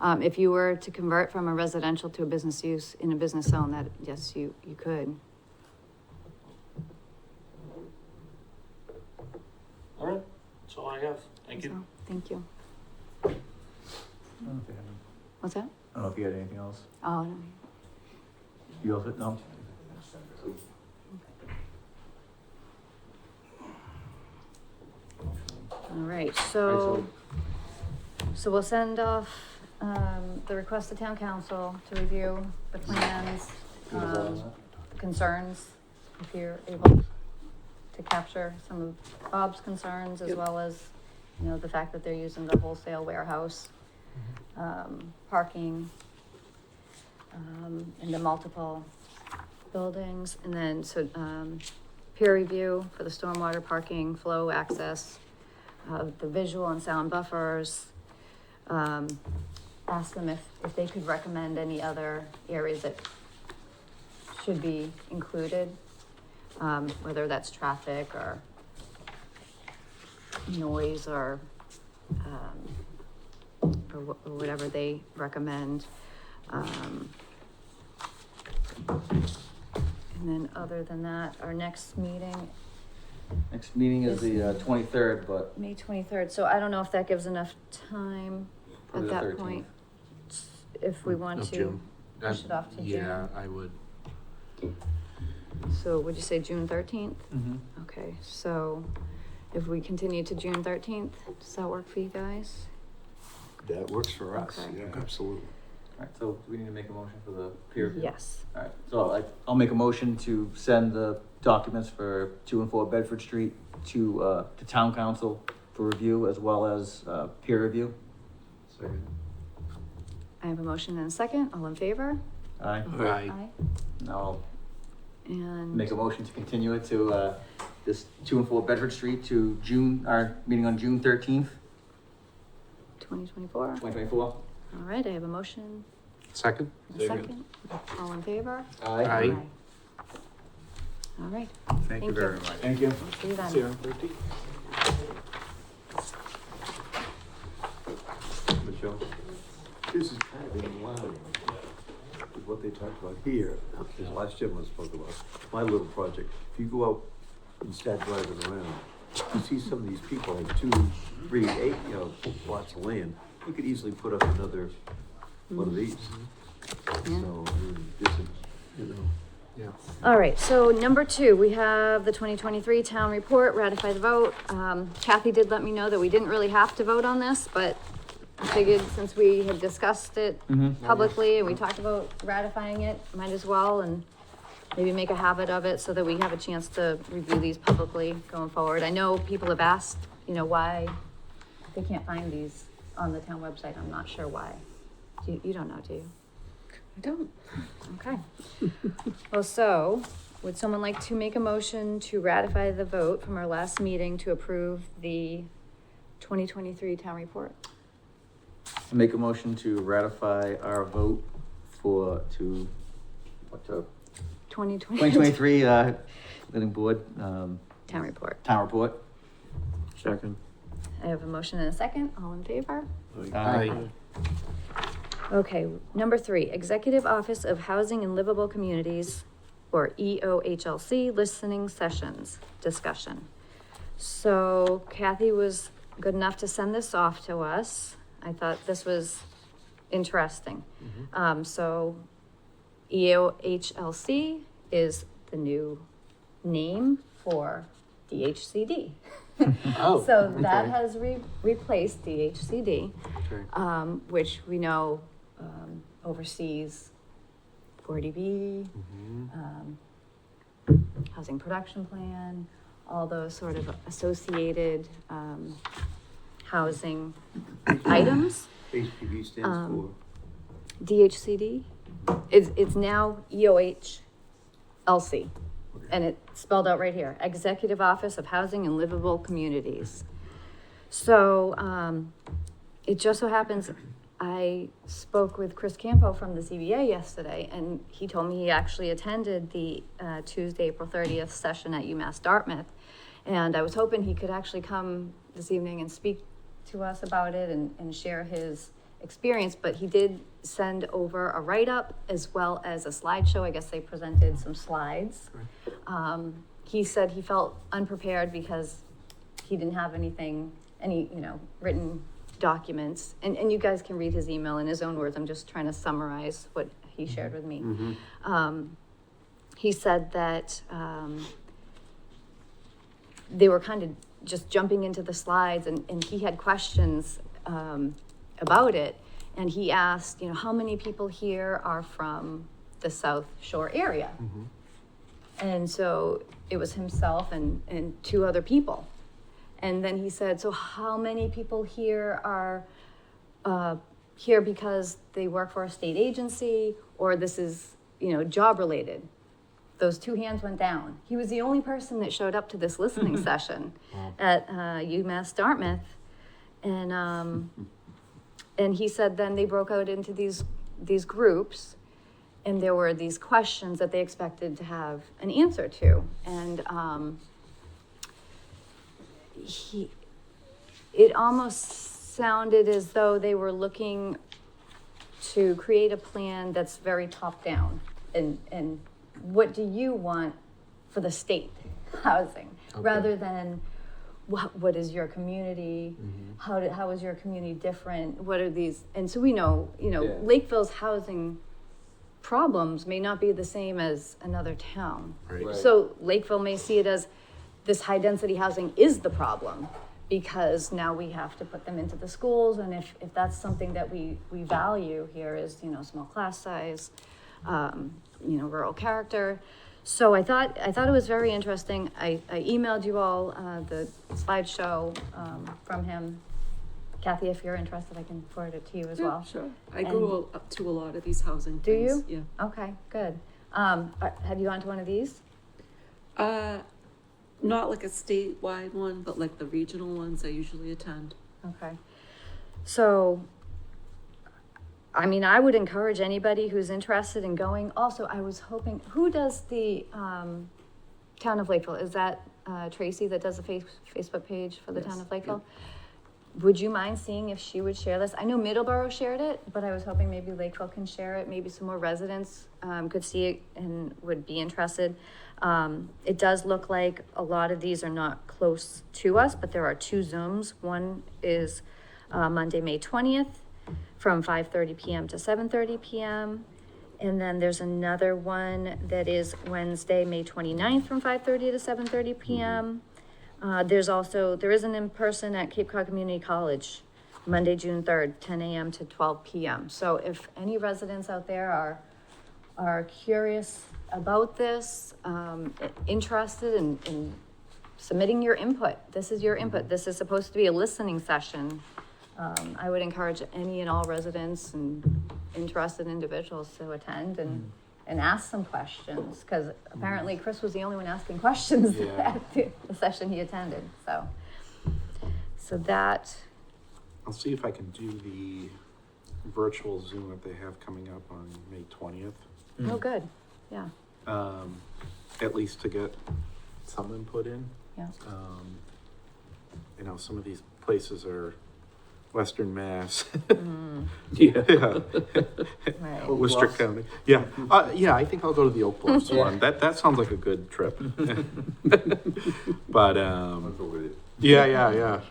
If you were to convert from a residential to a business use in a business zone, that, yes, you could. All right, that's all I have. Thank you. So, thank you. I don't know if you had any- What's that? I don't know if you had anything else. Oh, no. You also, no? All right, so we'll send off, the request to town council to review the plans, concerns, if you're able to capture some of Bob's concerns as well as, you know, the fact that they're using the wholesale warehouse, parking, in the multiple buildings, and then, peer review for the stormwater parking, flow access, the visual and sound buffers. Ask them if they could recommend any other areas that should be included, whether that's traffic or noise or whatever they recommend. And then other than that, our next meeting, Next meeting is the 23rd, but May 23rd, so I don't know if that gives enough time probably at the that 13th. point, if we want Of to June. push it off to June. Yeah, I would. So would you say June 13th? Mm-hmm. Okay, so if we continue to June 13th, does that work for you guys? That works for us, Okay. yeah, absolutely. All right, so do we need to make a motion for the peer review? Yes. All right, so I'll make a motion to send the documents for 2 and 4 Bedford Street to town council for review as well as peer review. Second. I have a motion and a second, all in favor? Aye. Aye. Now I'll And. make a motion to continue it to this 2 and 4 Bedford Street to our meeting on June 13th, 2024. 2024. All right, I have a motion Second? and a second, all in favor? Aye. All right, Thank you Thank you. very much. Thank you. we'll see you then. See you on 13th. Michelle, this is kind of in line with what they talked about here, this last gentleman spoke about, my little project. If you go out and start driving around, you see some of these people have 2, 3, 8, lots of land. You could easily put up another one of these. Yeah. So, I mean, this is, Yeah. All right, so number 2, we have the 2023 town report, ratify the vote. Kathy did let me know that we didn't really have to vote on this, but I figured since we had discussed it Mm-hmm. publicly and we talked about ratifying it, might as well, and maybe make a habit of it so that we have a chance to review these publicly going forward. I know people have asked, why they can't find these on the town website. I'm not sure why. You don't know, do you? I don't. Okay. Well, so, would someone like to make a motion to ratify the vote from our last meeting to approve the 2023 town report? Make a motion to ratify our vote to 2023 Living Board Town report. town report. Second. I have a motion and a second. All in favor? Aye. Okay, number 3, Executive Office of Housing and Livable Communities, or EOHLC, listening sessions, discussion. So Kathy was good enough to send this off to us. I thought this was interesting. So EOHLC is the new name for DHCD. Oh, So that okay. has replaced DHCD, Okay. which we know oversees 40B, housing production plan, all those sort of associated housing items. HPV stands Um, DHCD, it's now EOHLC. And it's spelled out right here, Executive Office of Housing and Livable Communities. So, it just so happens I spoke with Chris Campo from the CBA yesterday, and he told me he actually attended the Tuesday, April 30th session at UMass Dartmouth. And I was hoping he could actually come this evening and speak to us about it and share his experience, but he did send over a write-up as well as a slideshow. I guess they presented some slides. He said he felt unprepared because he didn't have any, written documents. And you guys can read his email in his own words. I'm just trying to summarize what he shared with me. He said that they were kind of just jumping into the slides, and he had questions about it. And he asked, how many people here are from the South Shore area? And so it was himself and two other people. And then he said, so how many people here are here because they work for a state agency, or this is, job related? Those two hands went down. He was the only person that showed up to this listening session at UMass Dartmouth. And he said then they broke out into these groups, and there were these questions that they expected to have an answer to. And it almost sounded as though they were looking to create a plan that's very top down. And what do you want for the state housing, rather than what is your community? How is your community different? What are these? And so we know, Lakeville's housing problems may not be the same as another town. Right. So Lakeville may see it as this high density housing is the problem, because now we have to put them into the schools. And if that's something that we value here is, small class size, rural character. So I thought it was very interesting. I emailed you all the slideshow from him. Kathy, if you're interested, I can forward it to you as well. Sure. I go up to a lot of these housing Do things. you? Yeah. Okay, good. Have you gone to one of these? Not like a statewide one, but like the regional ones I usually attend. Okay. So, I would encourage anybody who's interested in going. Also, I was hoping, who does the Town of Lakeville? Is that Tracy that does the Facebook page for the Town of Lakeville? Yeah. Would you mind seeing if she would share this? I know Middleborough shared it, but I was hoping maybe Lakeville can share it. Maybe some more residents could see it and would be interested. It does look like a lot of these are not close to us, but there are two Zooms. One is Monday, May 20th from 5:30 p.m. to 7:30 p.m. And then there's another one that is Wednesday, May 29th from 5:30 to 7:30 p.m. There is an in-person at Cape Cod Community College, Monday, June 3rd, 10 a.m. to 12 p.m. So if any residents out there are curious about this, interested in submitting your input, this is your input. This is supposed to be a listening session. I would encourage any and all residents and interested individuals to attend and ask some questions, because apparently Chris was the only one asking questions at the session he attended. So that. I'll see if I can do the virtual Zoom that they have coming up on May 20th. Oh, good. Yeah. At least to get some input in. Yeah. Some of these places are Western Mass. Yeah. Right. Worcester County. Yeah. I think I'll go to the Oak Bluffs one. That sounds like a good trip. But, yeah.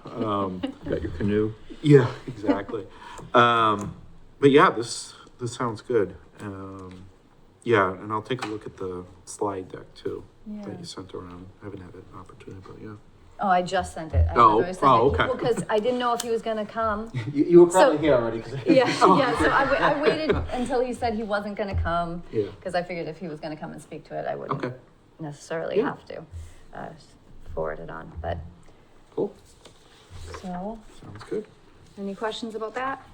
Got your canoe? Yeah, exactly. But yeah, this sounds good. And I'll take a look at the slide deck too that you sent around. I haven't had an opportunity, but yeah. Oh, I just sent it. Okay. Because I didn't know if he was gonna come. You were probably here already. Yeah. So I waited until he said he wasn't gonna come. Yeah. Because I figured if he was gonna come and speak to it, I wouldn't necessarily have to forward it on. But Cool. so, Sounds good. any questions about that?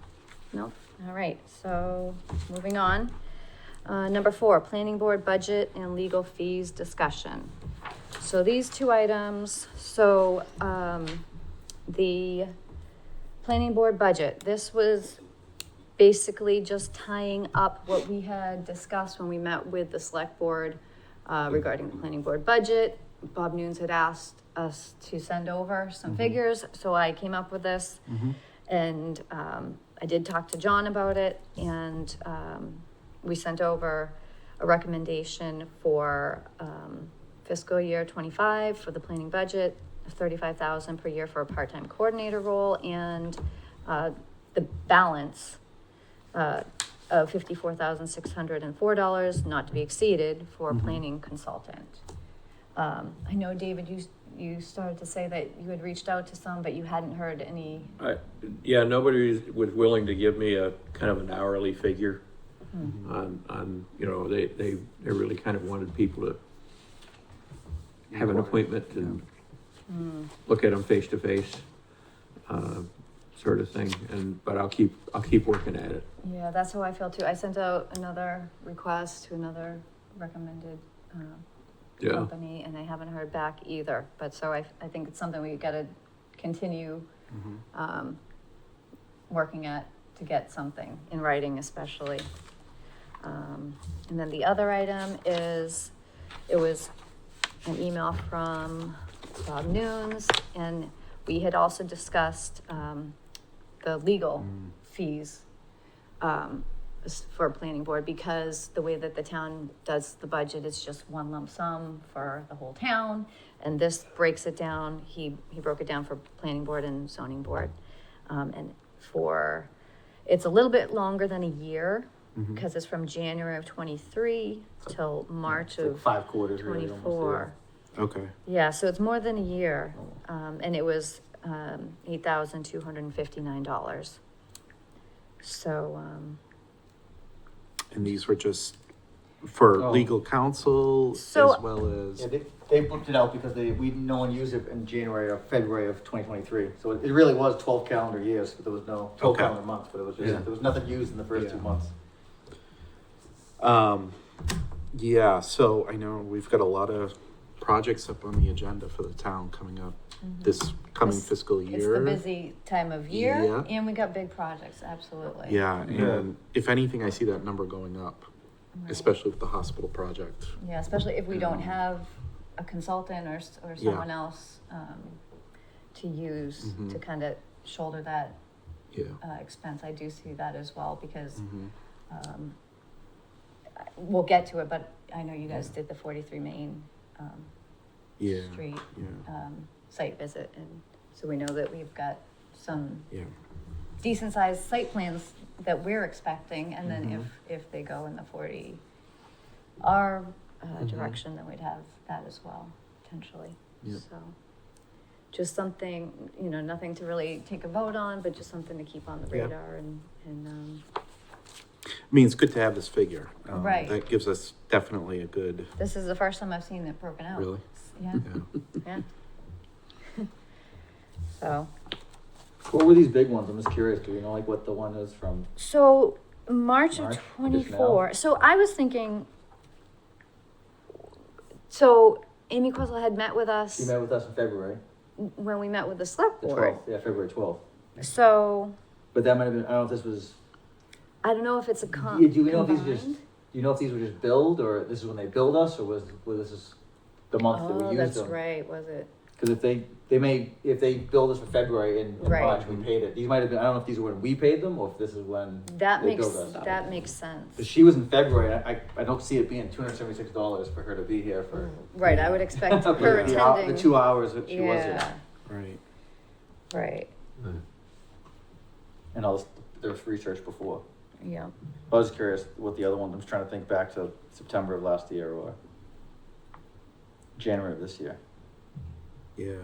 No? All right. So moving on. Number 4, planning board budget and legal fees discussion. So these two items, the planning board budget, this was basically just tying up what we had discussed when we met with the select board regarding the planning board budget. Bob Nunes had asked us to send over some figures, so I came up with this. And I did talk to John about it, and we sent over a recommendation for fiscal year 25 for the planning budget, 35,000 per year for a part-time coordinator role, and the balance of $54,604 not to be exceeded for a planning consultant. I know, David, you started to say that you had reached out to some, but you hadn't heard any. Yeah, nobody was willing to give me a kind of an hourly figure on, you know, they really kind of wanted people to have an appointment and look at them face to face, sort of thing. But I'll keep working at it. Yeah, that's how I feel too. I sent out another request to another recommended company, and I haven't heard back either. But so I think it's something we gotta continue working at to get something in writing, especially. And then the other item is, it was an email from Bob Nunes, and we had also discussed the legal fees for planning board, because the way that the town does the budget is just one lump sum for the whole town, and this breaks it down. He broke it down for planning board and zoning board, and it's a little bit longer than a year, because it's from January of 23 till March It's like of 5 quarters really, almost, 24. Okay. Yeah, so it's more than a year, and it was $8,259. So, And these were just for Oh. legal counsel So- as well as. Yeah, they booked it out because no one used it in January or February of 2023. So it really was 12 calendar years, but there was no 12 Okay. calendar months, but it was just, Yeah. there was nothing used in the first Yeah. 2 months. Yeah, so I know we've got a lot of projects up on the agenda for the town coming up this coming It's- fiscal it's year. the busy time of year, Yeah. and we got big projects, absolutely. Yeah, and if anything, I see that number going up, Right. especially with the hospital project. Yeah, especially if we don't have a consultant or someone else to use Mhm. to kind of shoulder that Yeah. expense. I do see that as well, because Mhm. we'll get to it, but I know you guys did the 43 Main Yeah. Street Yeah. site visit, and so we know that we've got some Yeah. decent sized site plans that we're expecting, and then Mhm. if they go in the 40R Mhm. direction, then we'd have that as well, potentially. Yep. So, just something, nothing to really take a vote on, but just something to keep on the Yeah. radar, and I mean, it's good to have this figure. Right. That gives us definitely a good, this is the first time I've seen it broken out. really, Yeah, yeah. yeah. So, What were these big ones? I'm just curious. Do we know like what the one is from? so March of March, just 24. So I was thinking, so Amy Questle had met with us She met with us in February, when we met with the select the board. 12th. Yeah, February 12th. So But that might have been. I don't know if this was. I don't know if it's a Do you know if these were combined. just? Do you know if these were just billed, or this is when they billed us, or was this is the month that we Oh, used that's them? right, was it? Because if they billed us for February in Right. March, we paid it. These might have been. I don't know if these are when we paid them, or if this is when That they makes, billed us. that makes sense. If she was in February, I don't see it being $276 for her to be here for Right, I would expect her for attending. the 2 hours that she was Yeah, here, Right. right, and all this their research before. yeah. I was curious what the other one. I'm just trying to think back to September of last year or January of this year. Yeah.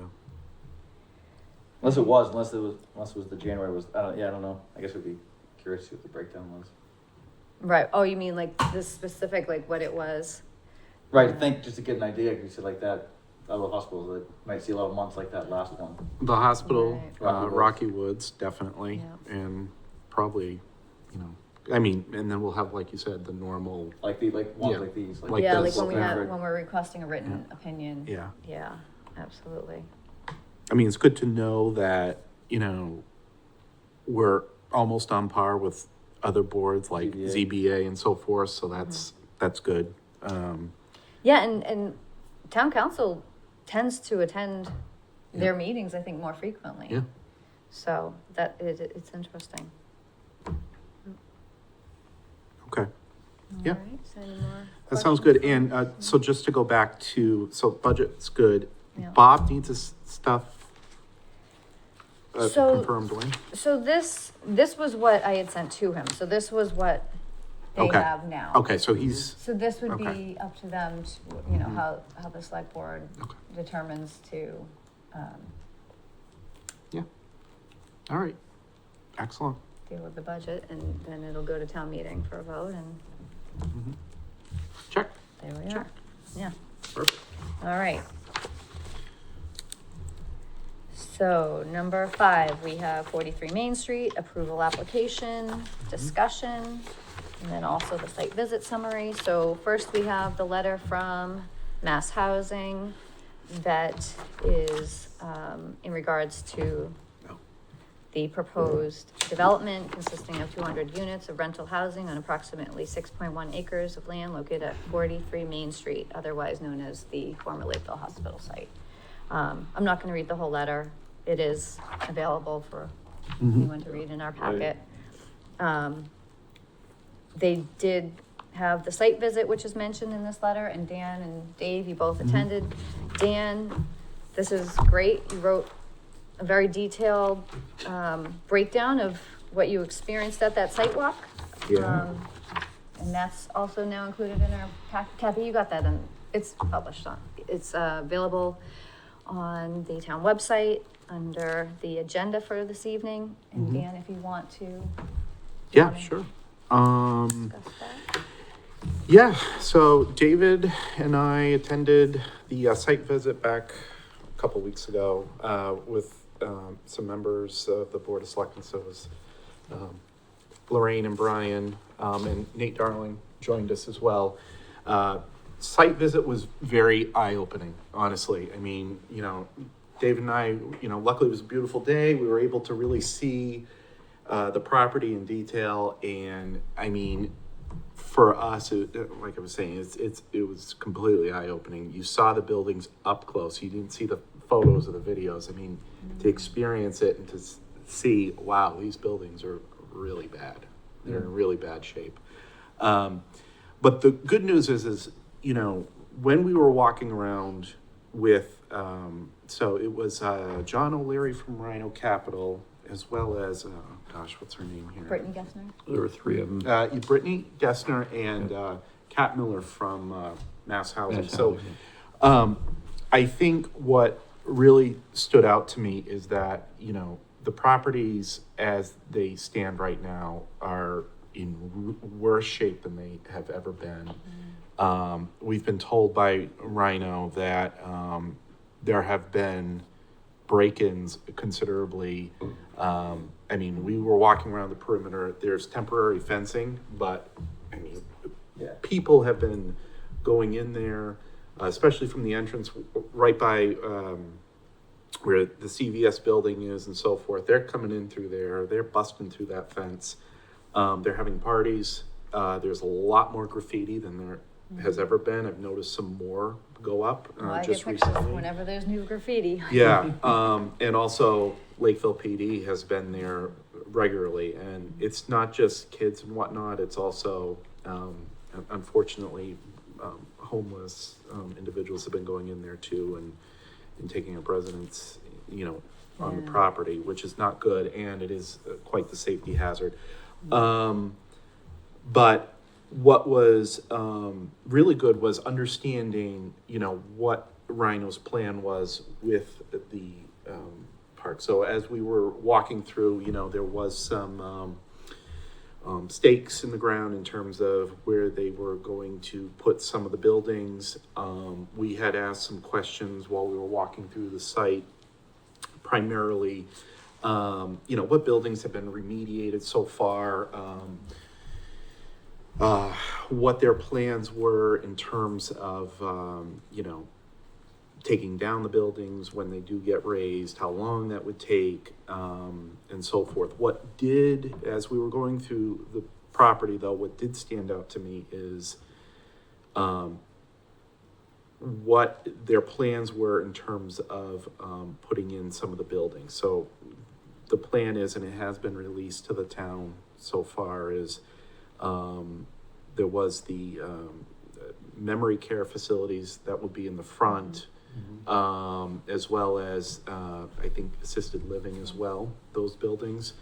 Unless it was the January was. I don't know. I guess I'd be curious to see what the breakdown was. Right, oh, you mean like the specific, like what it was? Right. I think just to get an idea, because you said like that. Other hospitals that might see a lot of months like that last one. The hospital, Right. Rocky Rocky Woods. Woods, definitely, Yeah. and probably, I mean, and then we'll have, like you said, the normal, Like ones Yeah. like these. Like Yeah, this. like when Wilford. we're requesting a written opinion. yeah. Yeah, absolutely. I mean, it's good to know that, we're almost on par with other boards like ZBA. ZBA and so forth, so that's good. Yeah, and town council tends to attend their meetings, I think, more frequently. Yeah. So it's interesting. Okay, Yeah. All right, so any more that sounds good. questions? And so just to go back to, so budget's good. Yeah. Bob needs his stuff So- confirmed when? So this was what I had sent to him, so this was what they Okay. have now. Okay, so he's, So this would Okay. be up to them, to, you know, how the select board Okay. determines to, all right, excellent. deal with the budget, and then it'll go to town meeting for a vote, and Check. there we are. Yeah, Perfect. all right. So, number 5, we have 43 Main Street, approval application, discussion, and then also the site visit summary. So first we have the letter from Mass Housing that is, in regards to the proposed development consisting of 200 units of rental housing on approximately 6.1 acres of land located at 43 Main Street, otherwise known as the former Lakeville Hospital site. I'm not gonna read the whole letter. It is available for anyone to read in our packet. They did have the site visit, which is mentioned in this letter, and Dan and Dave, you both attended. Dan, this is great. You wrote a very detailed, breakdown of what you experienced at that site walk. Yeah. And that's also now included in our pack. Kathy, you got that in, it's published on, it's, available on the town website under the agenda for this evening. And Dan, if you want to Yeah, sure. discuss that. Yeah, so David and I attended the site visit back a couple weeks ago with some members of the Board of Selectmen. So it was Lorraine and Brian and Nate Darling joined us as well. Site visit was very eye-opening, honestly. I mean, you know, David and I, you know, luckily it was a beautiful day. We were able to really see the property in detail, and I mean, for us, like I was saying, it was completely eye-opening. You saw the buildings up close. You didn't see the photos or the videos. I mean, to experience it and to see, wow, these buildings are really bad. They're in really bad shape. But the good news is, you know, when we were walking around with, so it was John O'Leary from Rhino Capital, as well as, gosh, what's her name here? Brittany Gessner? There were 3 of them. Brittany Gessner and Kat Miller from Mass Housing. Mass So Housing, I think what really stood out to me is that, you know, the properties as they stand right now are in worse shape than they have ever been. We've been told by Rhino that there have been break-ins considerably. I mean, we were walking around the perimeter. There's temporary fencing, but I mean, people have been going in there, especially from the entrance right by where the CVS building is and so forth. They're coming in through there. They're busting through that fence. They're having parties. There's a lot more graffiti than there has ever been. I've noticed some more go up Well, I get just pictures recently. whenever there's new graffiti. Yeah, and also Lakeville PD has been there regularly, and it's not just kids and whatnot, it's also, unfortunately, homeless, individuals have been going in there too and taking up residence, you know, on the Yeah. property, which is not good, and it is quite the safety hazard. But what was really good was understanding, you know, what Rhino's plan was with the park. So as we were walking through, you know, there was some stakes in the ground in terms of where they were going to put some of the buildings. We had asked some questions while we were walking through the site, primarily, you know, what buildings have been remediated so far, what their plans were in terms of, you know, taking down the buildings when they do get raised, how long that would take, and so forth. What did, as we were going through the property though, what did stand out to me is what their plans were in terms of putting in some of the buildings. So the plan is, and it has been released to the town so far, is there was the memory care facilities that will be in the front, as well as I think assisted living as well, those buildings.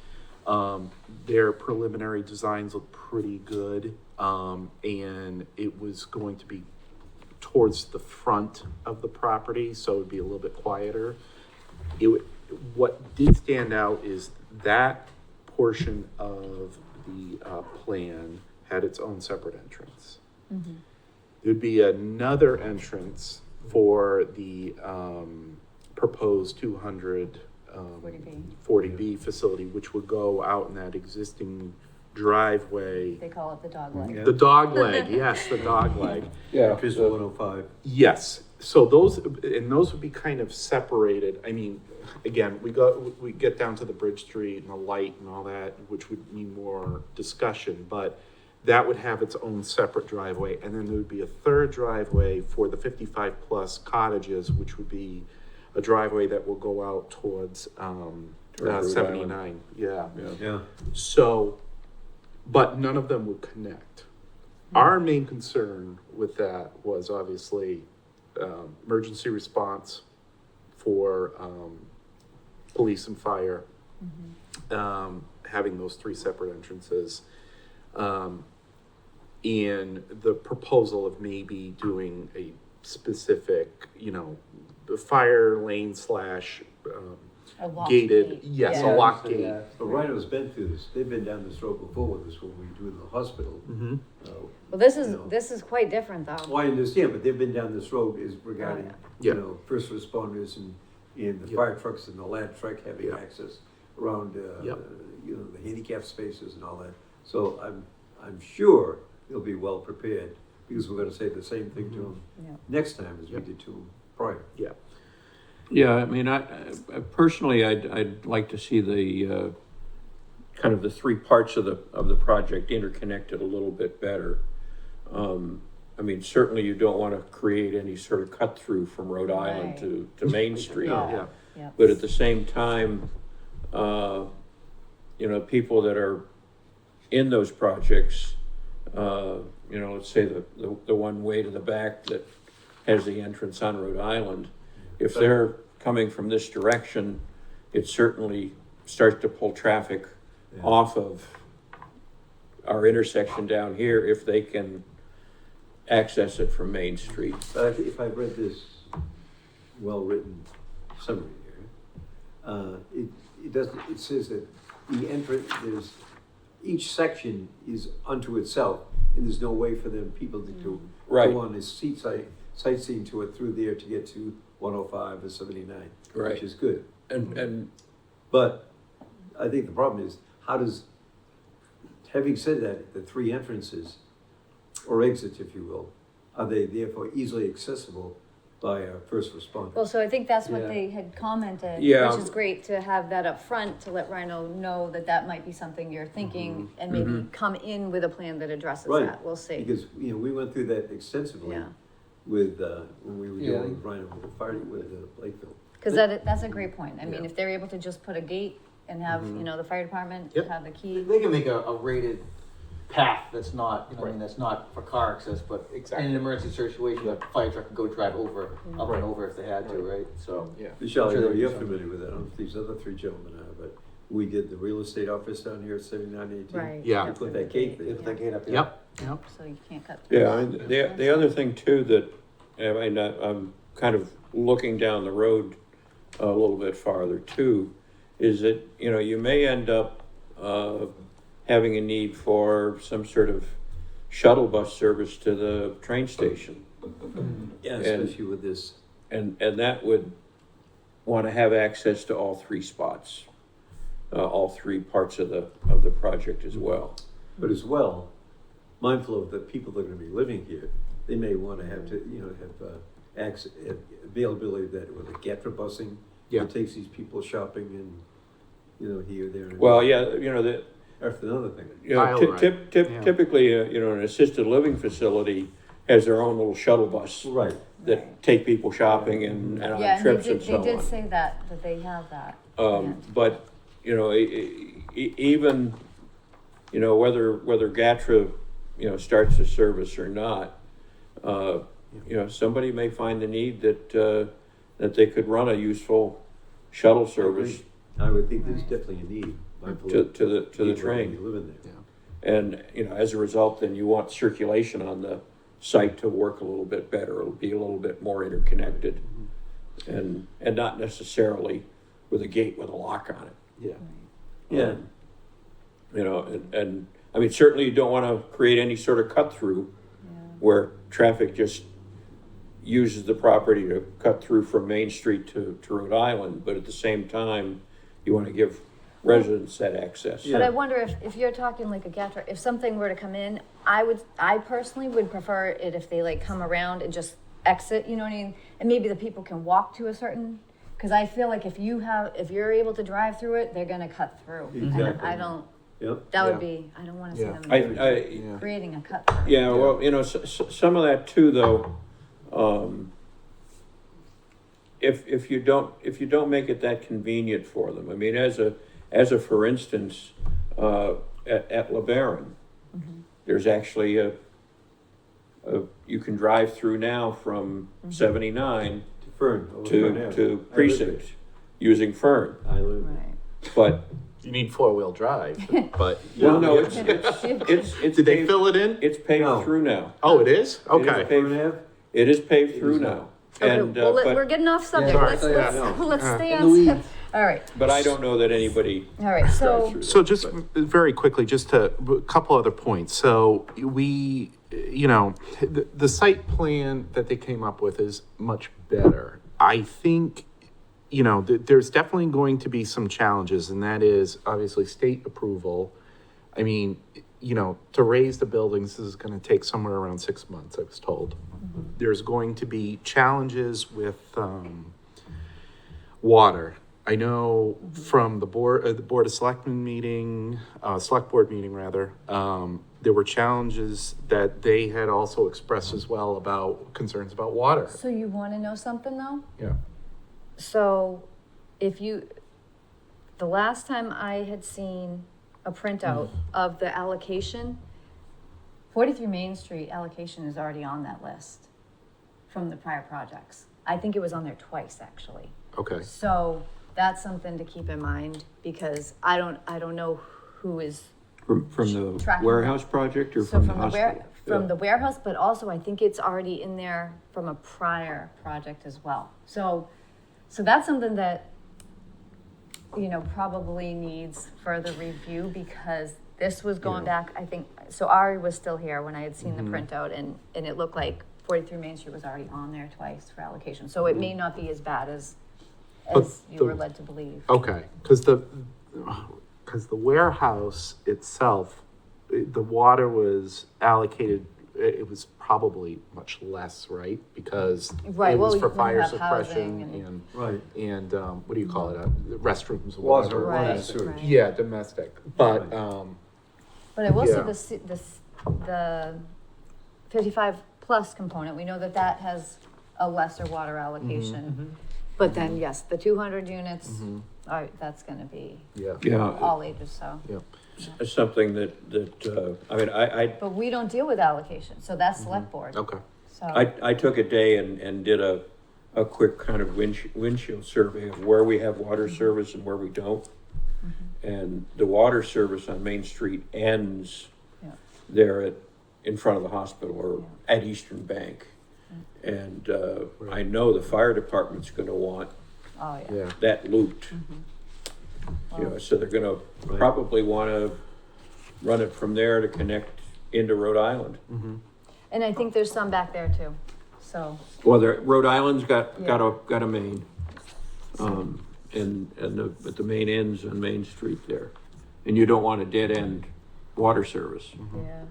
Their preliminary designs look pretty good, and it was going to be towards the front of the property, so it would be a little bit quieter. What did stand out is that portion of the plan had its own separate entrance. There'd be another entrance for the proposed 200 40B facility, which would go out in that existing driveway. They call it the dog leg. The dog leg, yes, the dog leg. Yeah. Chris 105. Yes, so those would be kind of separated. I mean, again, we get down to the Bridge Street and the light and all that, which would need more discussion, but that would have its own separate driveway. And then there would be a third driveway for the 55 plus cottages, which would be a driveway that will go out towards, Rhode 79, Island. yeah. So, but none of them would connect. Our main concern with that was obviously emergency response for police and fire, having those three separate entrances, and the proposal of maybe doing a specific, fire lane slash A locked gated, gate. yes, Yeah. a lock gate. But Rhino's been through this. They've been down this road before with us when we do in the hospital. Well, this You know. is quite different though. Well, I understand, but they've been down this road is regarding, Yeah. first responders and the Yeah. fire trucks and the ladder truck having Yeah. access around, Yep. the handicap spaces and all that. So I'm sure they'll be well prepared, because we're gonna say the same thing to them Yeah. next time as we Yep. did to them prior. Yeah. Yeah, I mean, I personally, I'd like to see the, kind of the three parts of the project interconnected a little bit better. I mean, certainly you don't want to create any sort of cut through from Rhode Island to Main Street. Yeah. Yeah. But at the same time, people that are in those projects, let's say the one way to the back that has the entrance on Rhode Island, if they're coming from this direction, it certainly starts to pull traffic off of our intersection down here if they can access it from Main Street. But I think if I've read this well-written summary here, it says that the entrance, each section is unto itself, and there's no way for people to Right. go on this sightseeing tour through there to get to 105 or 79, Right. which is good. And But I think the problem is, having said that, the three entrances, or exits, if you will, are they therefore easily accessible by a first responder? Well, so I think that's what Yeah. they had commented, Yeah. which is great to have that up front to let Rhino know that might be something you're thinking and maybe come in with a plan that addresses Right. that. We'll see. Because, we went through that extensively Yeah. with, when we were Yeah. dealing with Rhino, with the fire, with Lakeville. Because that's a great point. I mean, Yeah. if they're able to just put a gate and have, the fire department Yep. have the key. They can make a rated path that's not, that's not for car access, but in an emergency situation, a fire truck can go drive over, up and over if they had to, right? So, yeah. Michelle, I Sure know they you're can. familiar with that. I don't know if these other three gentlemen are, but we did the real estate office down here at 7918. Right. Yeah. We put that gate there. If they get up there. Yep. So you can't cut. yeah, I mean, the other thing too that, I'm kind of looking down the road a little bit farther too, is that, you may end up, having a need for some sort of shuttle bus service to the train station. Yeah, And- especially with this. And that would want to have access to all three spots, all three parts of the project as well. But as well, mindful of the people that are gonna be living here, they may wanna have to, have availability that with the Gatra busing, Yeah. it takes these people shopping and, you know, here, there. and- Well, yeah, you know, That's another thing. you know, Aisle ride. Yeah. typically, you know, an assisted living facility has their own little shuttle bus Right. that take people shopping and on Yeah, and trips and they so did on. say that they have that. But, you know, even, you know, whether GATRA, you know, starts the service or not, you know, somebody may find the need that they could run a useful shuttle service I would think there's definitely a need. to the People train. living there. And, you know, as a result, then you want circulation on the site to work a little bit better. It'll be a little bit more interconnected. And not necessarily with a gate with a lock on it. Yeah. Yeah. You know, and I mean, certainly you don't want to create any sort of cut through where traffic just uses the property to cut through from Main Street to Rhode Island, but at the same time, you want to give residents that access. But I wonder if you're talking like a GATRA, if something were to come in, I personally would prefer it if they like come around and just exit, you know what I mean? And maybe the people can walk to a certain, because I feel like if you're able to drive through it, they're gonna cut through. And Exactly. I don't, Yep. that would Yeah. be, I don't wanna see Yeah. them creating a cut through. Yeah, well, you know, some of that too, though, if you don't make it that convenient for them, I mean, as a for instance, at LeBaron, there's actually you can drive through now from 79 To Fern. over Fern Ave. to I live Precinct using Fern, there. I live there. Right. but, You need 4-wheel drive, but. well, no, it's Did they paved- fill it in? It's paved No. through now. Oh, it is? It is Okay. paved- Fern Ave? It is paved It through is now. Okay, And, well, but- we're getting off subject, Sorry. let's, Yeah, let's stay In the on, weeds. all right, But I don't know that anybody all right, drives so, through So there, just but- very quickly, just a couple other points. So we, you know, the site plan that they came up with is much better. I think, you know, there's definitely going to be some challenges, and that is obviously state approval. I mean, you know, to raise the buildings, this is going to take somewhere around 6 months, I was told. There's going to be challenges with water. I know from the board of selectmen meeting, select board meeting rather, there were challenges that they had also expressed as well about concerns about water. so you wanna know something though? Yeah. So the last time I had seen a printout of the allocation, 43 Main Street allocation is already on that list from the prior projects. I think it was on there twice, actually. Okay. So that's something to keep in mind because I don't know who is, From the Tracking warehouse project or so from the hospital? from the warehouse, but also I think it's already in there from a prior project as well. So that's something that, you know, probably needs further review because this was going back, I think, so Ari was still here when I had seen the printout and it looked like 43 Main Street was already on there twice for allocation. So it may not be as bad as you were led to believe. Okay, because the warehouse itself, the water was allocated, it was probably much less, right? Because Right, it was well, for you fire have housing suppression Right. and what do you call it, restrooms or Water, whatever. Right, water, sewage. right. Yeah, domestic, but, But I will say Yeah. the 55 plus component, we know that has a lesser water allocation. But then, yes, the 200 units, that's gonna be yeah. Yeah, all ages, so. it's something that, I mean, But we don't deal with allocation, so that's select board, Okay, so. I took a day and did a quick kind of windshield survey of where we have water service and where we don't. And the water service on Main Street ends Yeah. there in front of the hospital or at Eastern Bank. And I know the fire department's gonna want Oh, yeah. yeah. that looped. You know, so they're gonna probably wanna run it from there to connect into Rhode Island. And I think there's some back there too, so. Well, Rhode Island's got a main, but the main ends on Main Street there. And you don't want a dead end water service. Yeah.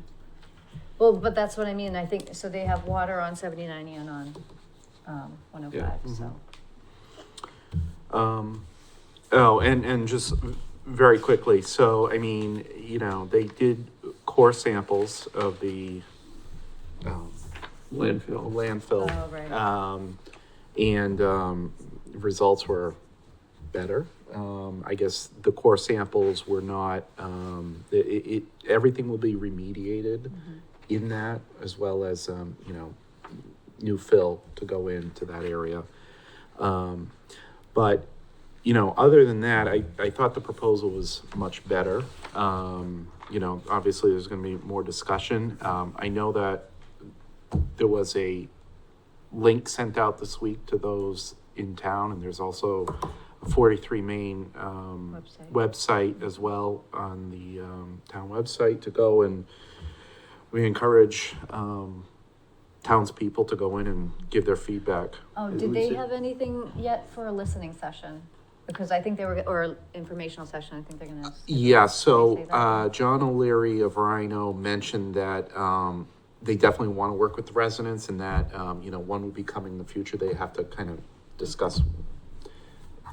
Well, but that's what I mean, I think, so they have water on 79 and 105, so. Oh, and just very quickly, so, I mean, you know, they did core samples of the, landfill. Oh, right. Results were better. I guess the core samples were not, everything will be remediated in that, as well as, you know, new fill to go into that area. But, you know, other than that, I thought the proposal was much better. You know, obviously there's gonna be more discussion. I know that there was a link sent out this week to those in town, and there's also a 43 Main website as well on the town website to go, and we encourage townspeople to go in and give their feedback. Oh, did they have anything yet for a listening session? Because I think they were, or informational session, I think they're gonna. Yeah, say so that. John O'Leary of Rhino mentioned that they definitely want to work with the residents, and that you know, one would be coming in the future. They have to kind of discuss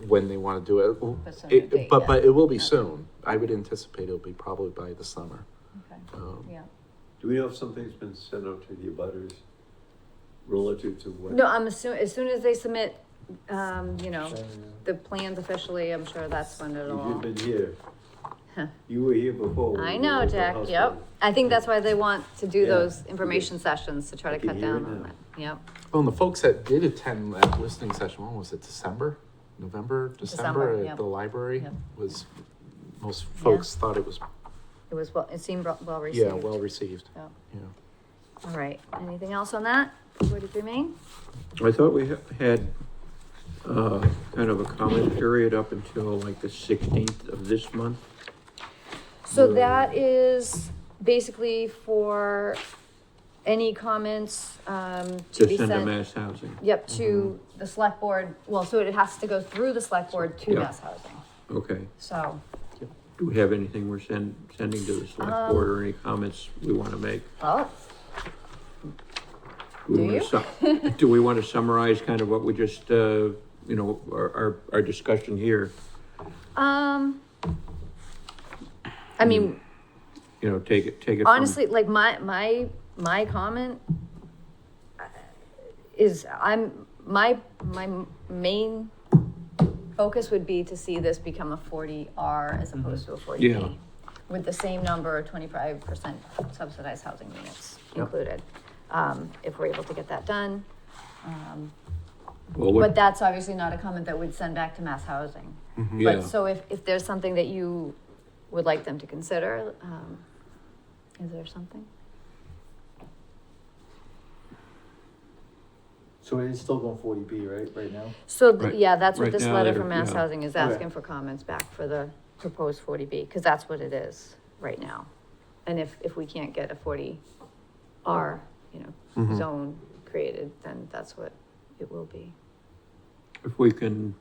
when they want to do it. But some date, yeah. But it will be Okay. soon. I would anticipate it'll be probably by the summer. Okay, Um, yeah. Do we know if something's been sent out to the abutters relative to what? No, I'm assuming, as soon as they submit, you know, the plans officially, I'm sure that's when it'll. You've been here. Huh. You were here before. when I we know, were at the Jack, house yep. party. I think that's why they want to do Yeah, those because information sessions, to try I to can cut hear down it on now. that, yep. Well, and the folks that did attend that listening session, when was it, December, December, at yep. the library? Yep. Was, most folks thought it was, It was, well, it seemed well received. yeah, well received, Yeah. yeah. All right, anything else on that? 43 Main? I thought we had, kind of a comment period up until like the 16th of this month. So that is basically for any comments, to To be send to sent. mass housing. Yep, to the select board, well, so it has to go through the select board to Yeah. mass housing, Okay. so. Do we have anything we're sending to the select board or any comments we want to make? Oh, We Do wanna you? do we want to summarize kind of what we just, you know, our discussion here? I mean, You know, take it from. honestly, like my comment is my main focus would be to see this become a 40R as opposed to a 40B. Yeah. With the same number, 25% subsidized housing units included. If we're able to get that done. Well, But that's obviously not a comment that we'd send back to mass housing. yeah. But so if there's something that you would like them to consider, is there something? So it is still going 40B, right now? So, Right- yeah, that's what right this now letter they're- from Mass yeah. Housing is asking for comments back for the proposed 40B, because that's what it is right now. And if we can't get a 40R, you know, zone created, then that's what it will be. If we can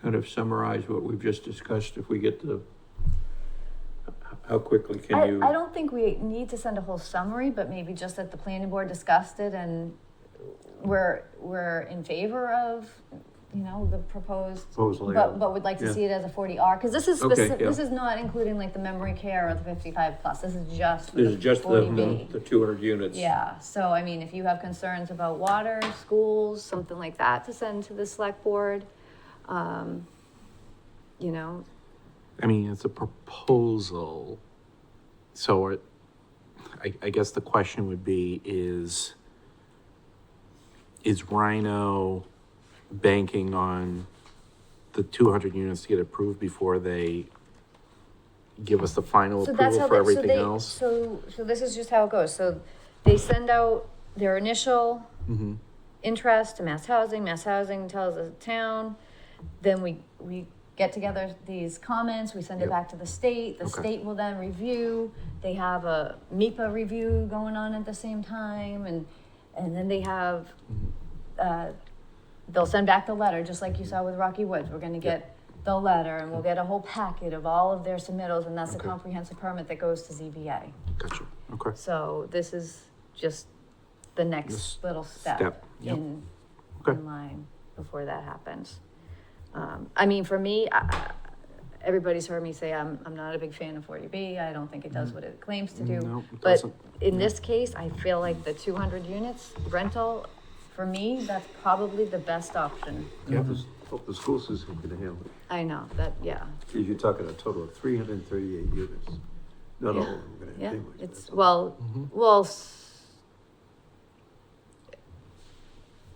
kind of summarize what we've just discussed, if we get how quickly can you? I don't think we need to send a whole summary, but maybe just that the planning board discussed it and we're in favor of, you know, the proposed. Proposed layout. But would like to Yeah. see it as a 40R, because this is Okay, this yeah. is not including like the memory care or the 55 plus, this is just This is just the 40B. 200 units. Yeah, so I mean, if you have concerns about water, schools, something like that to send to the select board, you know, I mean, it's a proposal, so I guess the question would be, is Rhino banking on the 200 units to get approved before they give us the final so that's approval how for they, everything else? so this is just how it goes, so they send out their initial Mm-hmm. interest to Mass Housing tells the town, then we get together these comments, we send it Yep. back to the state Okay. state will then review, they have a MIPA review going on at the same time, and then they have, they'll send back the letter, just like you saw with Rocky Woods, we're gonna get the letter, and we'll get a whole packet of all of their submittals, and that's a Okay. comprehensive permit that goes to ZBA. Gotcha, okay. So this is just the next little step Yep. in Okay. line before that happens. I mean, for me, everybody's heard me say I'm not a big fan of 40B. I don't think it does what it claims to do. No, it But doesn't. in this case, I feel like the 200 units rental, for me, that's probably the best option. Hope the school system can handle it. I know that, yeah. Because you're talking a total of 338 units. Not all of Yeah. them are gonna have Yeah, anyways, but it's, that's all. well, Mhm. well,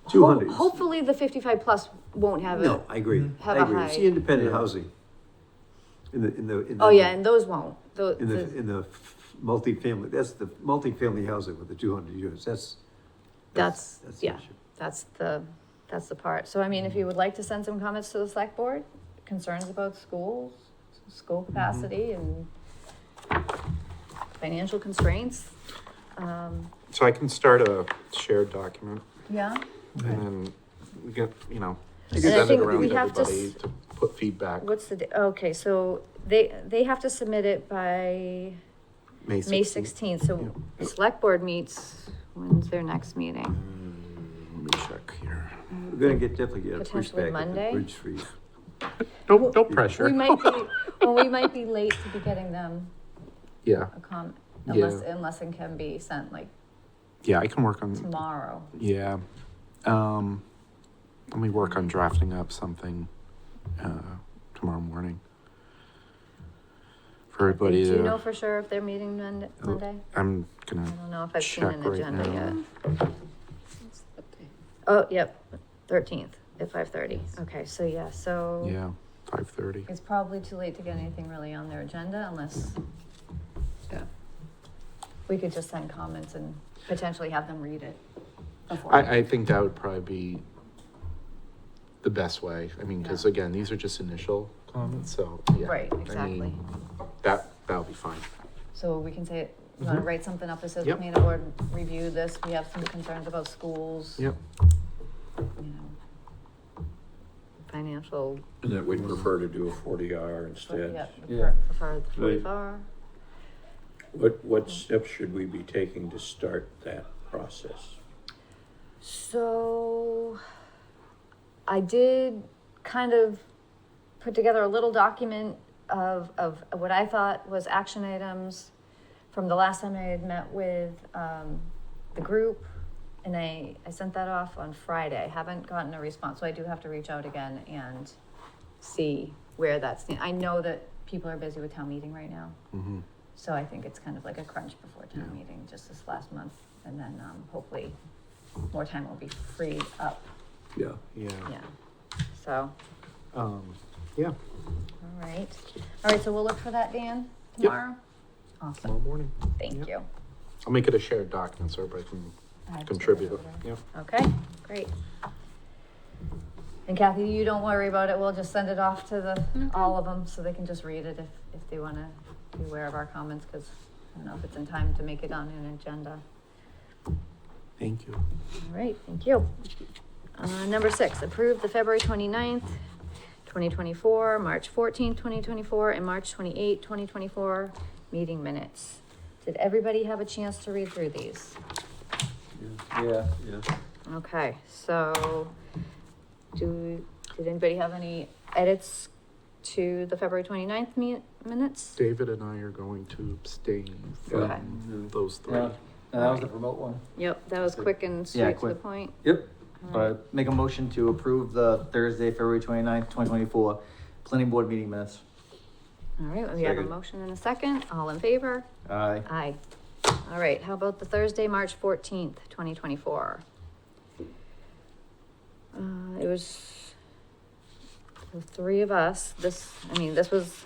200. hopefully the 55 plus won't have it. No, I agree. Have I a agree. high- It's the independent Yeah. housing. In the. Oh, yeah, and those won't. In the multifamily, that's the multifamily housing with the 200 units, That's, the yeah, issue. that's the part. So I mean, if you would like to send some comments to the select board, concerns about schools, school capacity and financial constraints, So I can start a shared document yeah. and then we get, And I send it think around we to have to everybody to put feedback. What's okay, so they have to submit it by May 16th. So the select board meets, when's their next meeting? Let me check here. We're gonna definitely get a Potentially pushback at Monday? the bridge freeze. No pressure. We might be, well, we might be late to be getting them Yeah, a comment, Yeah. unless it can be sent like yeah, I can work on, tomorrow. yeah. Let me work on drafting up something, tomorrow morning. For everybody Do you know to, for sure if they're meeting Monday? I'm I gonna, don't know if I've seen an check right agenda now. yet. Oh, yep, 13th at 5:30. Okay, so yeah, so yeah, 5:30. it's probably too late to get anything really on their agenda unless we could just send comments and potentially have them read it before. I think that would probably be the best way. I mean, because again, these are just initial comments, so yeah. Right, I exactly. mean, that'll be fine. So we can say, you wanna Mhm. write something up that says, Yep. planning board review this, we have some concerns about schools. Yep. You know, financial, And that we'd prefer to do a 40R instead. yeah, Yeah. prefer the 44. What steps should we be taking to start that process? So I did kind of put together a little document of what I thought was action items from the last time I had met with the group. And I sent that off on Friday. I haven't gotten a response, so I do have to reach out again and see where that's, I know that people are busy with town meeting right now. Mm-hmm. So I think it's kind of like a crunch before town Yeah. meeting, just this last month. And then hopefully more time will be freed up. Yeah. Yeah. Yeah. So, Yeah, all right. All right, so we'll look for that, Dan, Yep. tomorrow? Awesome. tomorrow morning. Thank Yep. you. I'll make it a shared document so everybody can I have to contribute look it. over. Yeah. Okay, great. And Kathy, you don't worry about it. We'll just send it off to all of them so they can just read it if they want to be aware of our comments, because I don't know if it's in time to make it on an agenda. Thank you. All right, thank you. Number 6, approve the February 29th, 2024, March 14th, 2024, and March 28th, 2024 meeting minutes. Did everybody have a chance to read through these? Yeah. Okay, so did anybody have any edits to the February 29th minutes? David and I are going to abstain Okay. from those three. Yeah. No, that was the remote one. Yep, that was quick and Yeah, straight to the quick. point. Yep. All right. Make a motion to approve the Thursday, February 29th, 2024 planning board meeting minutes. All right, we have a Second. motion and a second. All in favor? Aye. Aye. All right, how about the Thursday, March 14th, 2024? It was the three of us. This was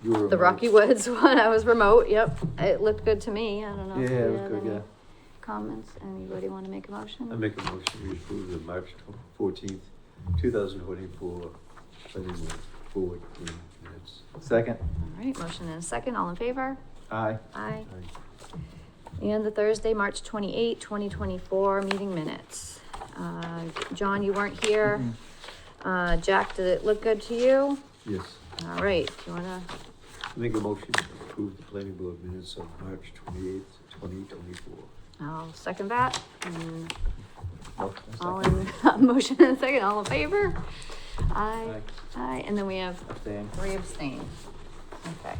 You were the remote. Rocky Woods one. I was remote. Yep. It looked good to me. I don't know. Yeah, if you it was had good, any yeah. Comments? Anybody want to make a motion? I make a motion, we approve the March 14th, 2024 planning board meeting minutes. Second. All right, motion and a second. All in favor? Aye. Aye. Aye. And the Thursday, March 28th, 2024 meeting minutes. John, you weren't here. Jack, did it look good to you? Yes, All right, do you wanna, make a motion to approve the planning board minutes of March 28th, 2024. I'll second that. And Oh, all in, motion and second, all in favor? Aye. Aye, and then we have Abstain. 3 abstain. Okay.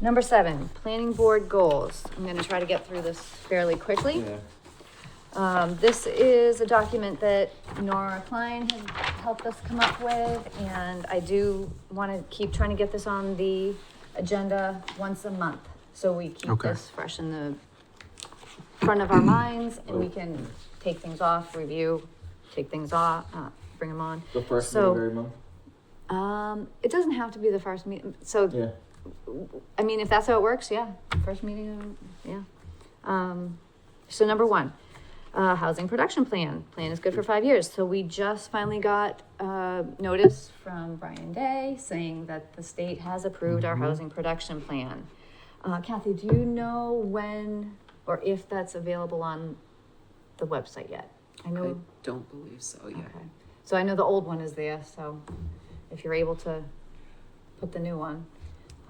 Number 7, planning board goals. I'm gonna try to get through this fairly quickly. Yeah. This is a document that Nora Klein has helped us come up with, and I do want to keep trying to get this on the agenda once a month. So we keep Okay. this fresh in the front of our minds, and we can take things off, review, take things off, bring them on. The first So- meeting of every month? It doesn't have to be the first meeting, so, Yeah. I mean, if that's how it works, yeah, first meeting, yeah. So number 1, housing production plan. Plan is good for 5 years. So we just finally got notice from Brian Day saying that the state has approved our housing production plan. Kathy, do you know when or if that's available on the website yet? I I know. don't believe so, yeah. Okay. So I know the old one is there, so if you're able to put the new one,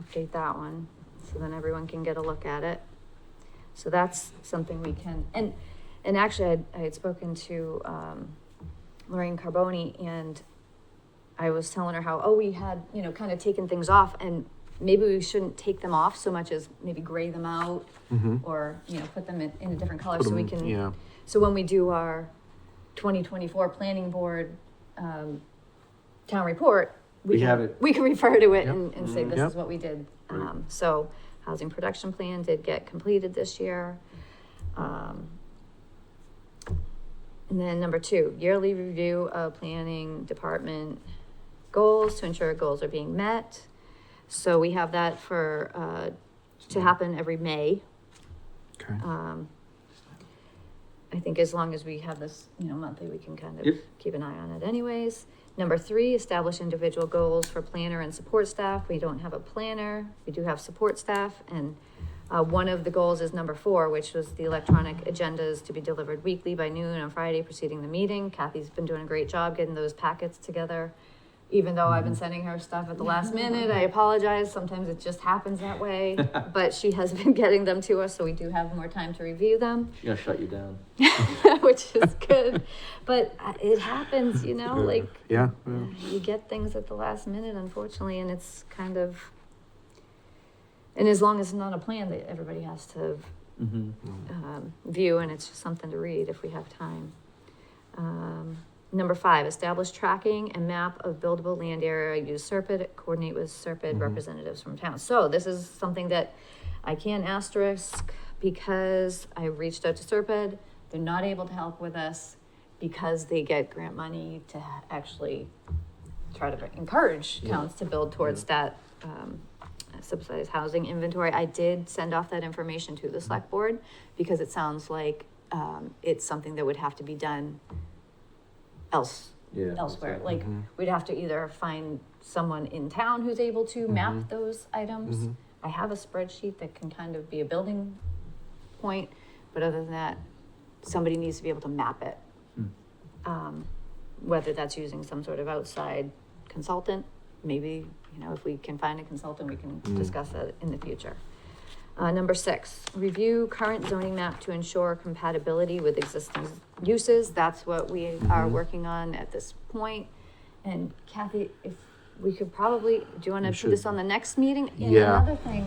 update that one, so then everyone can get a look at it. So that's something we can, and actually I had spoken to, Lorraine Carboni, and I was telling her how, we had, kind of taken things off, and maybe we shouldn't take them off so much as maybe gray them out, or, put them in a different color, so we can, Yeah. so when we do our 2024 planning board, town report, We have it. we can refer to it Yep. and say, this Yep. is what we did. Right. So housing production plan did get completed this year. And then number 2, yearly review of planning department goals to ensure goals are being met. So we have that for, to happen every May. Okay. I think as long as we have this, monthly, we can kind of Yep. keep an eye on it anyways. Number 3, establish individual goals for planner and support staff. We don't have a planner. We do have support staff. And one of the goals is number 4, which was the electronic agendas to be delivered weekly by noon on Friday preceding the meeting. Kathy's been doing a great job getting those packets together. Even though I've been sending her stuff at the last minute, I apologize. Sometimes it just happens that way. But she has been getting them to us, so we do have more time to review them. She's gonna shut you down. Which is good, but it happens, like Yeah. you get things at the last minute, unfortunately, and it's kind of, and as long as it's not a plan that everybody has to Mm-hmm. view, and it's just something to read if we have time. Number 5, establish tracking and map of buildable land area, use Serpid, coordinate with Serpid representatives from town. So this is something that I can asterisk because I reached out to Serpid. They're not able to help with us because they get grant money to actually try to encourage towns to build towards that, subsidized housing inventory. I did send off that information to the select board because it sounds like, it's something that would have to be done elsewhere. Like, we'd have to either find someone in town who's able to map those items. I have a spreadsheet that can kind of be a building point, but other than that, somebody needs to be able to map it. Whether that's using some sort of outside consultant, maybe, if we can find a consultant, we can discuss that in the future. Number 6, review current zoning map to ensure compatibility with existing uses. That's what we are working on at this point. And Kathy, if we could probably, do you want to put this on the next meeting? And Yeah. another thing,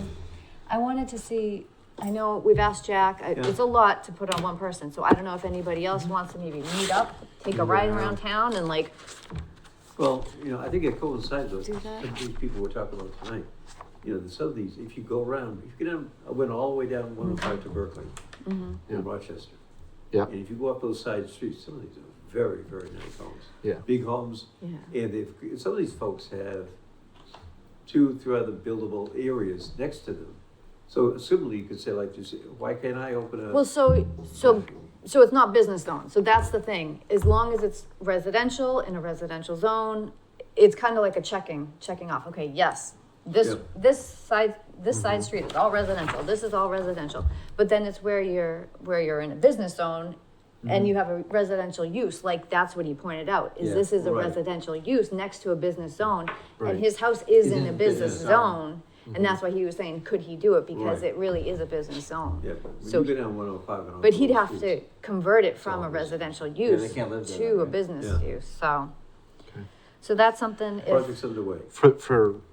I wanted to see, I know we've asked Jack, it's a lot to put on one person, so I don't know if anybody else wants to maybe meet up, take a ride around town and like, Well, I think it coincides with Do some that. of these people we're talking about tonight. Some of these, if you go around, if you get down, I went all the way down 105 to Berkeley in Rochester. Yeah. And if you go up those side streets, some of these are very, very nice homes. Yeah. Big homes. yeah. And some of these folks have 2, 3 other buildable areas next to them. So assumably you could say like this, why can't I open a? Well, so it's not business zone, so that's the thing, as long as it's residential in a residential zone, it's kind of like a checking off, okay, yes, this side street is all residential, this is all residential, but then it's where you're in a business zone and you have a residential use, like that's what he pointed out, is Yeah, this is a right. residential use next to a business zone, Right. and his house is in a business zone. And that's why he was saying, could he do it? Because Right. it really is a business zone. Yeah, but when So- you go down 105 and all But he'd those have to streets, convert it from a all residential they use can't live there, to a right? business Yeah. use, so. Okay. So that's something Project's if, underway.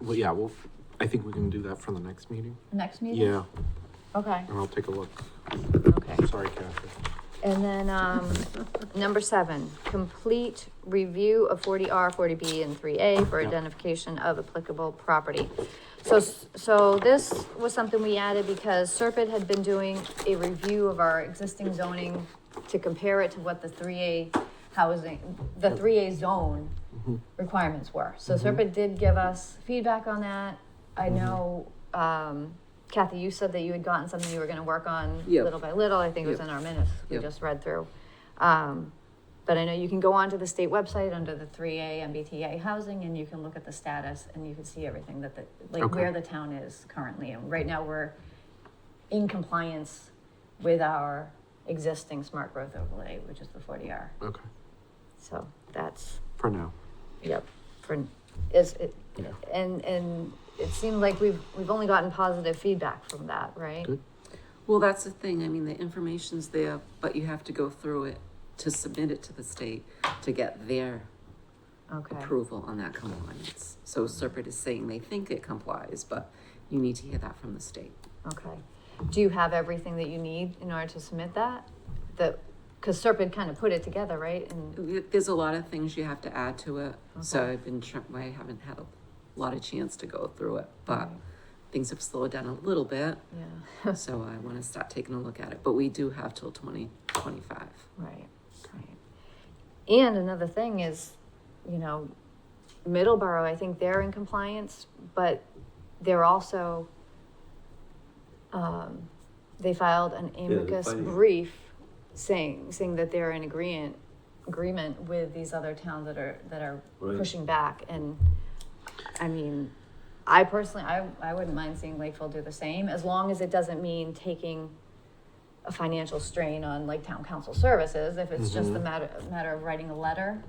Well, yeah, well, I think we can do that for the next meeting. next meeting? Yeah, Okay, and I'll take a look. okay. Sorry, Kathy. And then, number 7, complete review of 40R, 40B, and 3A for Yep. identification of applicable property. So this was something we added because Serpent had been doing a review of our existing zoning to compare it to what the 3A housing, the 3A zone requirements were. So Serpent did give us feedback on that. I know, Kathy, you said that you had gotten something you were gonna work on Yep. little by little. I think it was Yep. in our minutes we Yep. just read through. But I know you can go onto the state website under the 3A MBTA housing and you can look at the status and you can see everything that like Okay. where the town is currently. And right now we're in compliance with our existing smart growth overlay, which is the 40R. Okay, So that's, for now. yep, and it seemed like we've only gotten positive feedback from that, right? Good. Well, that's the thing. I mean, the information's there, but you have to go through it to submit it to the state to get their Okay, approval on that compliance. So Serpent is saying they think it complies, but you need to hear from the state. okay. Do you have everything that you need in order to submit that? Cause Serpent kind of put it together, right? And, There's a lot of things you have to add to it. So Okay. I've been I haven't had a lot of chance to go through it, but Right. things have slowed down a little bit. yeah, So I want to start taking a look at it, but we do have till 2025. right. And another thing is, Middleborough, I think they're in compliance, but they're also, they filed an amicus finding it. brief saying that they're in agreement with these other towns that are Right. pushing back. And I mean, I personally, I wouldn't mind seeing Lakeville do the same, as long as it doesn't mean taking a financial strain on like town council services, if it's just a matter of writing a letter.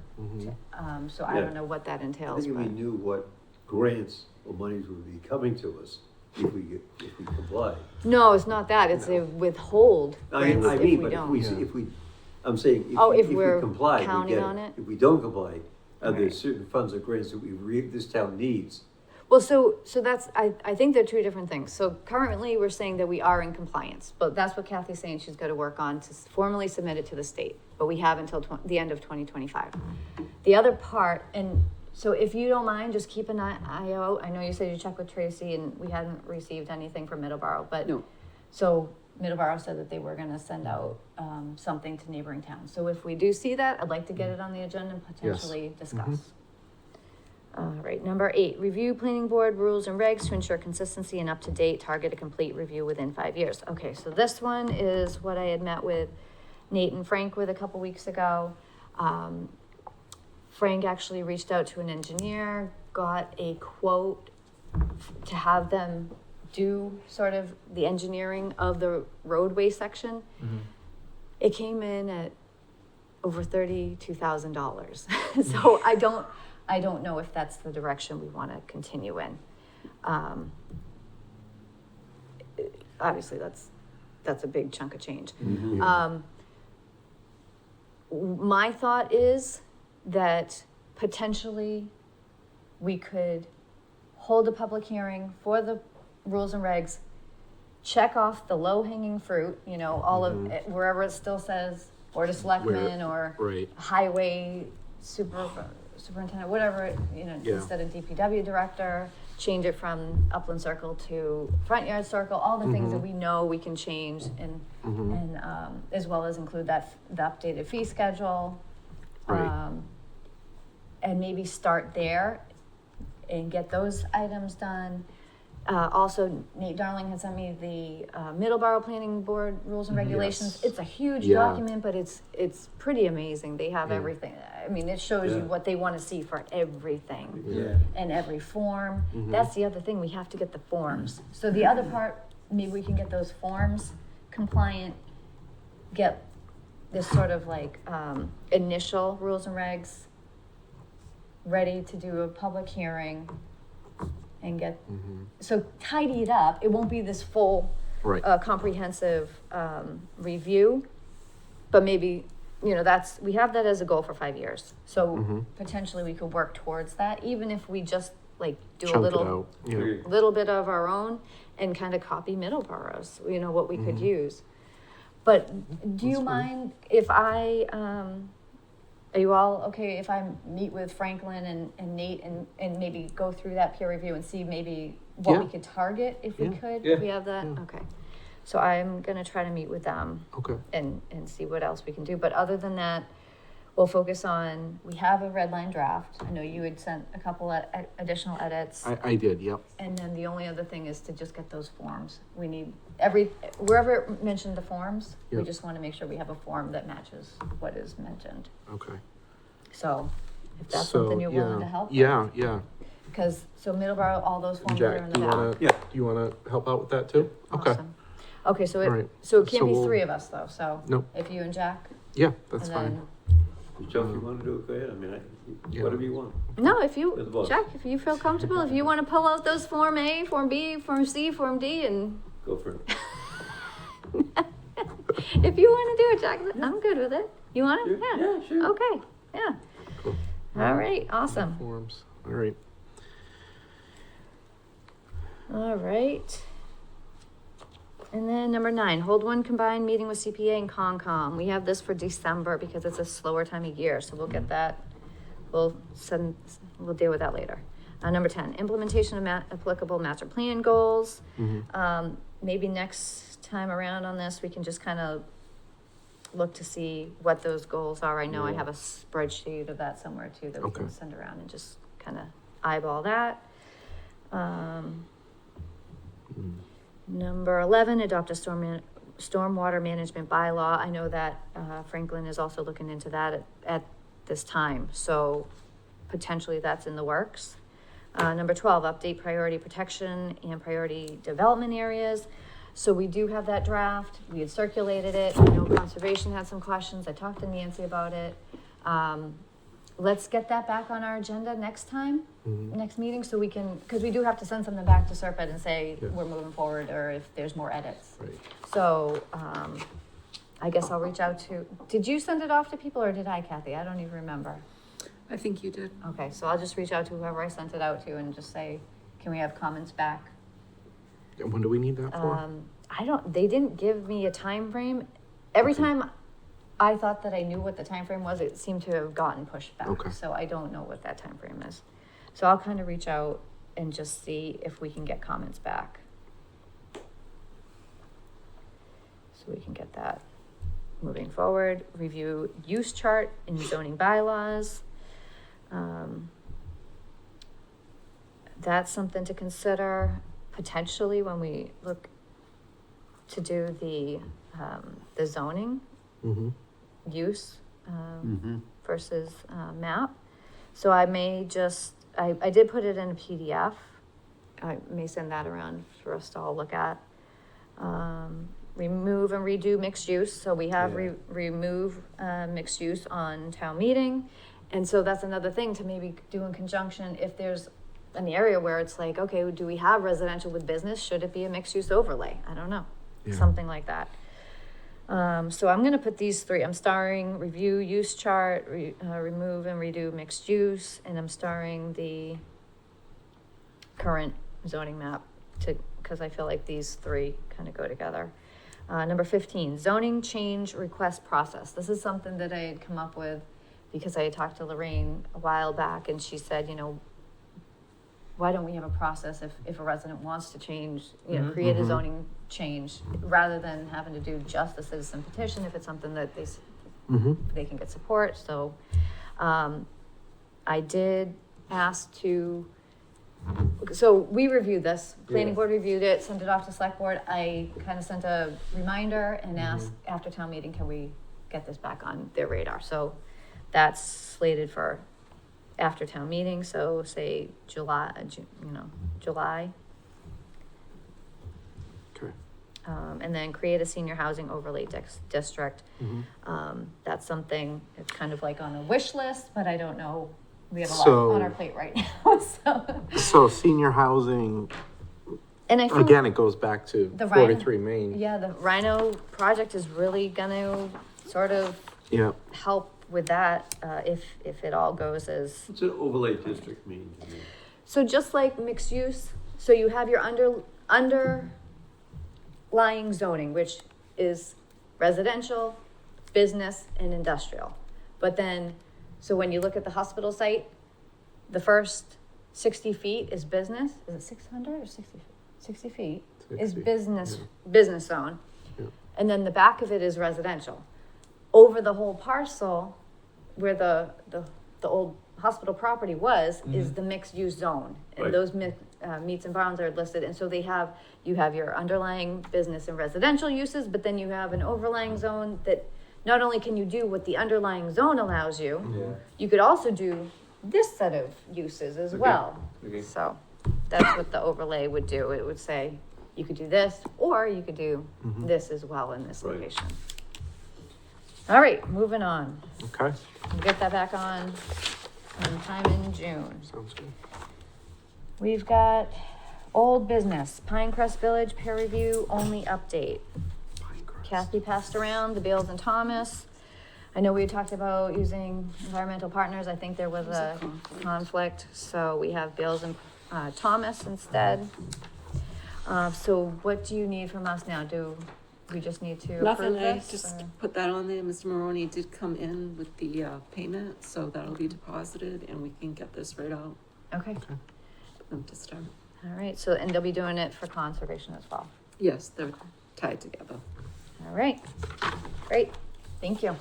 So I Yeah. don't know what that I entails, think if we but, knew what grants or monies would be coming to us if we comply. no, it's not that, it's a withhold grants I if mean, we but don't. if we, I'm saying, Oh, if if we we're comply, we counting get on it. it? If we don't comply, are there Right. certain funds or grants that this town needs? Well, so that's, I think they're two different things. So currently, we're saying that we are in compliance, but that's what Kathy's saying she's gotta work on to formally submit it to the state. But we have until the end of 2025. The other part, and so if you don't mind, just keep an eye out. I know you said you checked with Tracy and we hadn't received anything from Middleborough, but. No. So Middleborough said that they were gonna send out, something to neighboring towns. So if we do see that, I'd like to get it on the agenda and potentially discuss. All right, number 8, review planning board rules and regs to ensure consistency and up-to-date, target a complete review within 5 years. Okay, so this one is what I had met with Nate and Frank with a couple weeks ago. Frank actually reached out to an engineer, got a quote to have them do sort of the engineering of the roadway section. It came in at over $32,000. So I don't know if that's the direction we want to continue in. Obviously, that's a big chunk of change. My thought is that potentially we could hold a public hearing for the rules and regs, check off the low-hanging fruit, all of it, wherever it still says Board of Selectmen or Right. highway superintendent, whatever, Yeah. instead of DPW director, change it from Upland Circle to Front Yard Circle, all the things that we know we can change and as well as include the updated fee schedule. Right. And maybe start there and get those items done. Also, Nate Darling had sent me the Middleborough Planning Board Rules and Regulations. Yes. It's a huge Yeah. document, but it's pretty amazing. They have Yeah. everything. I mean, it shows you Yeah. what they want to see for everything Yeah. and every form. That's the other thing, we have to get the forms. So the other part, maybe we can get those forms compliant, get this sort of like initial rules and regs ready to do a public hearing and get, Mm-hmm. so tidy it up. It won't be this full, Right. comprehensive, review. But maybe, you know, we have that as a goal for 5 years. So Mhm. potentially we could work towards that, even if we just like do a Chunk it little, out. Yeah. little bit of our own and kind of copy Middleborough's, you know, what we could Mhm. use. But do you That's fine. mind if I, are you all okay if I meet with Franklin and Nate and maybe go through that peer review and see maybe what we Yeah. could target if we Yeah. could, Yeah. if we have that? Yeah. Okay. So I'm gonna try to meet with them Okay. and see what else we can do. But other than that, we'll focus on, we have a red line draft. I know you had sent a couple of additional edits. I did, yep. And then the only other thing is to just get those forms. We need wherever it mentioned the forms, we Yep. just want to make sure we have a form that matches what is mentioned. Okay. So if that's So, something you're willing yeah. to help Yeah, yeah. Because, so Middleborough, all those forms are in Jack, the do you back. wanna, Yeah. do you wanna help out with that too? Okay. Awesome. Okay, so All right. so it can't So be we'll- 3 of us though, so. Nope. If you and Jack. Yeah, that's and fine. Joe, if you wanna do it, go ahead, I mean, Yeah. whatever you want. No, if you, You're the boss. Jack, if you feel comfortable, if you want to pull out those Form A, Form B, Form C, Form D, and Go for it. if you want to do it, Jack, I'm good with it. You want it? Sure. Yeah. Yeah, sure. Okay, yeah. Cool. All right, awesome. Forms, all right. All right. And then number 9, hold one combined meeting with CPA and Concom. We have this for December because it's a slower time of year, so we'll get that. We'll deal with that later. Number 10, implementation of applicable master plan goals. Mhm. Maybe next time around on this, we can just kind of look to see what those goals are. I know I Yeah. have a spreadsheet of that somewhere too that we can Okay. send around and just kind of eyeball that. Number 11, adopt a stormwater management bylaw. I know that Franklin is also looking into that at this time, so potentially that's in the works. Number 12, update priority protection and priority development areas. So we do have that draft. We had circulated it. I know Conservation had some questions. I talked to Nancy about it. Let's get that back on our agenda next time, Mhm. next meeting, so we can, because we do have to send something back to Serpent and say Yes. we're moving forward, or if there's more edits. Right. So, I guess I'll reach out to, did you send it off to people or did I, Kathy? I don't even remember. I think you did. Okay, so I'll just reach out to whoever I sent it out to and just say, can we have comments back? And when do we need that for? They didn't give me a time frame. Every Okay. time I thought that I knew what the time frame was, it seemed to have gotten pushed back. Okay. So I don't know what that time frame is. So I'll kind of reach out and just see if we can get comments back. So we can get that moving forward. Review use chart and zoning bylaws. That's something to consider potentially when we look to do the zoning Mm-hmm. use Mm-hmm. versus map. So I may just, I did put it in a PDF. I may send that around for us to all look at. Remove and redo mixed use. So we have Yeah. remove mixed use on town meeting. And so that's another thing to maybe do in conjunction if there's an area where it's like, okay, do we have residential with business? Should it be a mixed use overlay? I don't know. Yeah. Something like that. So I'm gonna put these 3, I'm starring review use chart, remove and redo mixed use, and I'm starring the current zoning map cause I feel like these 3 kind of go together. Number 15, zoning change request process. This is something that I had come up with because I had talked to Lorraine a while back and she said, why don't we have a process if a resident wants to change, create a zoning change, rather than having to do just a citizen petition if it's something that Mm-hmm. they can get support. So I did ask so we reviewed this, planning board reviewed it, sent it off to select board. I kind of sent a reminder and asked after town meeting, can we get this back on their radar? So that's slated for after town meeting, so say July. Okay. And then create a senior housing overlay district. Mm-hmm. That's something, it's kind of like on a wish list, but I don't know, we have a lot So- on our plate right now, so. So senior housing, And I feel again, it goes back to The Rhino- 43 Main. yeah, the Rhino project is really gonna sort of Yeah. help with that, if it all goes as. What's an overlay district mean? So just like mixed use, so you have your underlying zoning, which is residential, business, and industrial. But then, so when you look at the hospital site, the first 60 feet is business. Is it 600 or 60 feet? 60 feet is 60, business zone. Yeah. And then the back of it is residential. Over the whole parcel where the old hospital property was, is the mixed use zone. And Right. those meats and bounds are listed. And so you have your underlying business and residential uses, but then you have an overlying zone that not only can you do what the underlying zone allows you, you could also do this set of uses as well. Okay. So that's what the overlay would do. It would say, you could do this, or you could do this as well in this Right. location. All right, moving on. Okay, We'll get that back on sometime in June. sounds good. We've got old business, Pinecrest Village peer review only update. Pinecrest. Kathy passed around the Beals and Thomas. I know we talked about using environmental partners. I think there was a conflict, so we have Beals and Thomas instead. So what do you need from us now? Do we just need to Nothing, approve I this? just or- put that on there. Mr. Maroney did come in with the payment, so that'll be deposited and we can get this right out Okay, for them to start. all right, so, and they'll be doing it for conservation as well. Yes, they're tied together. All right, great, thank you.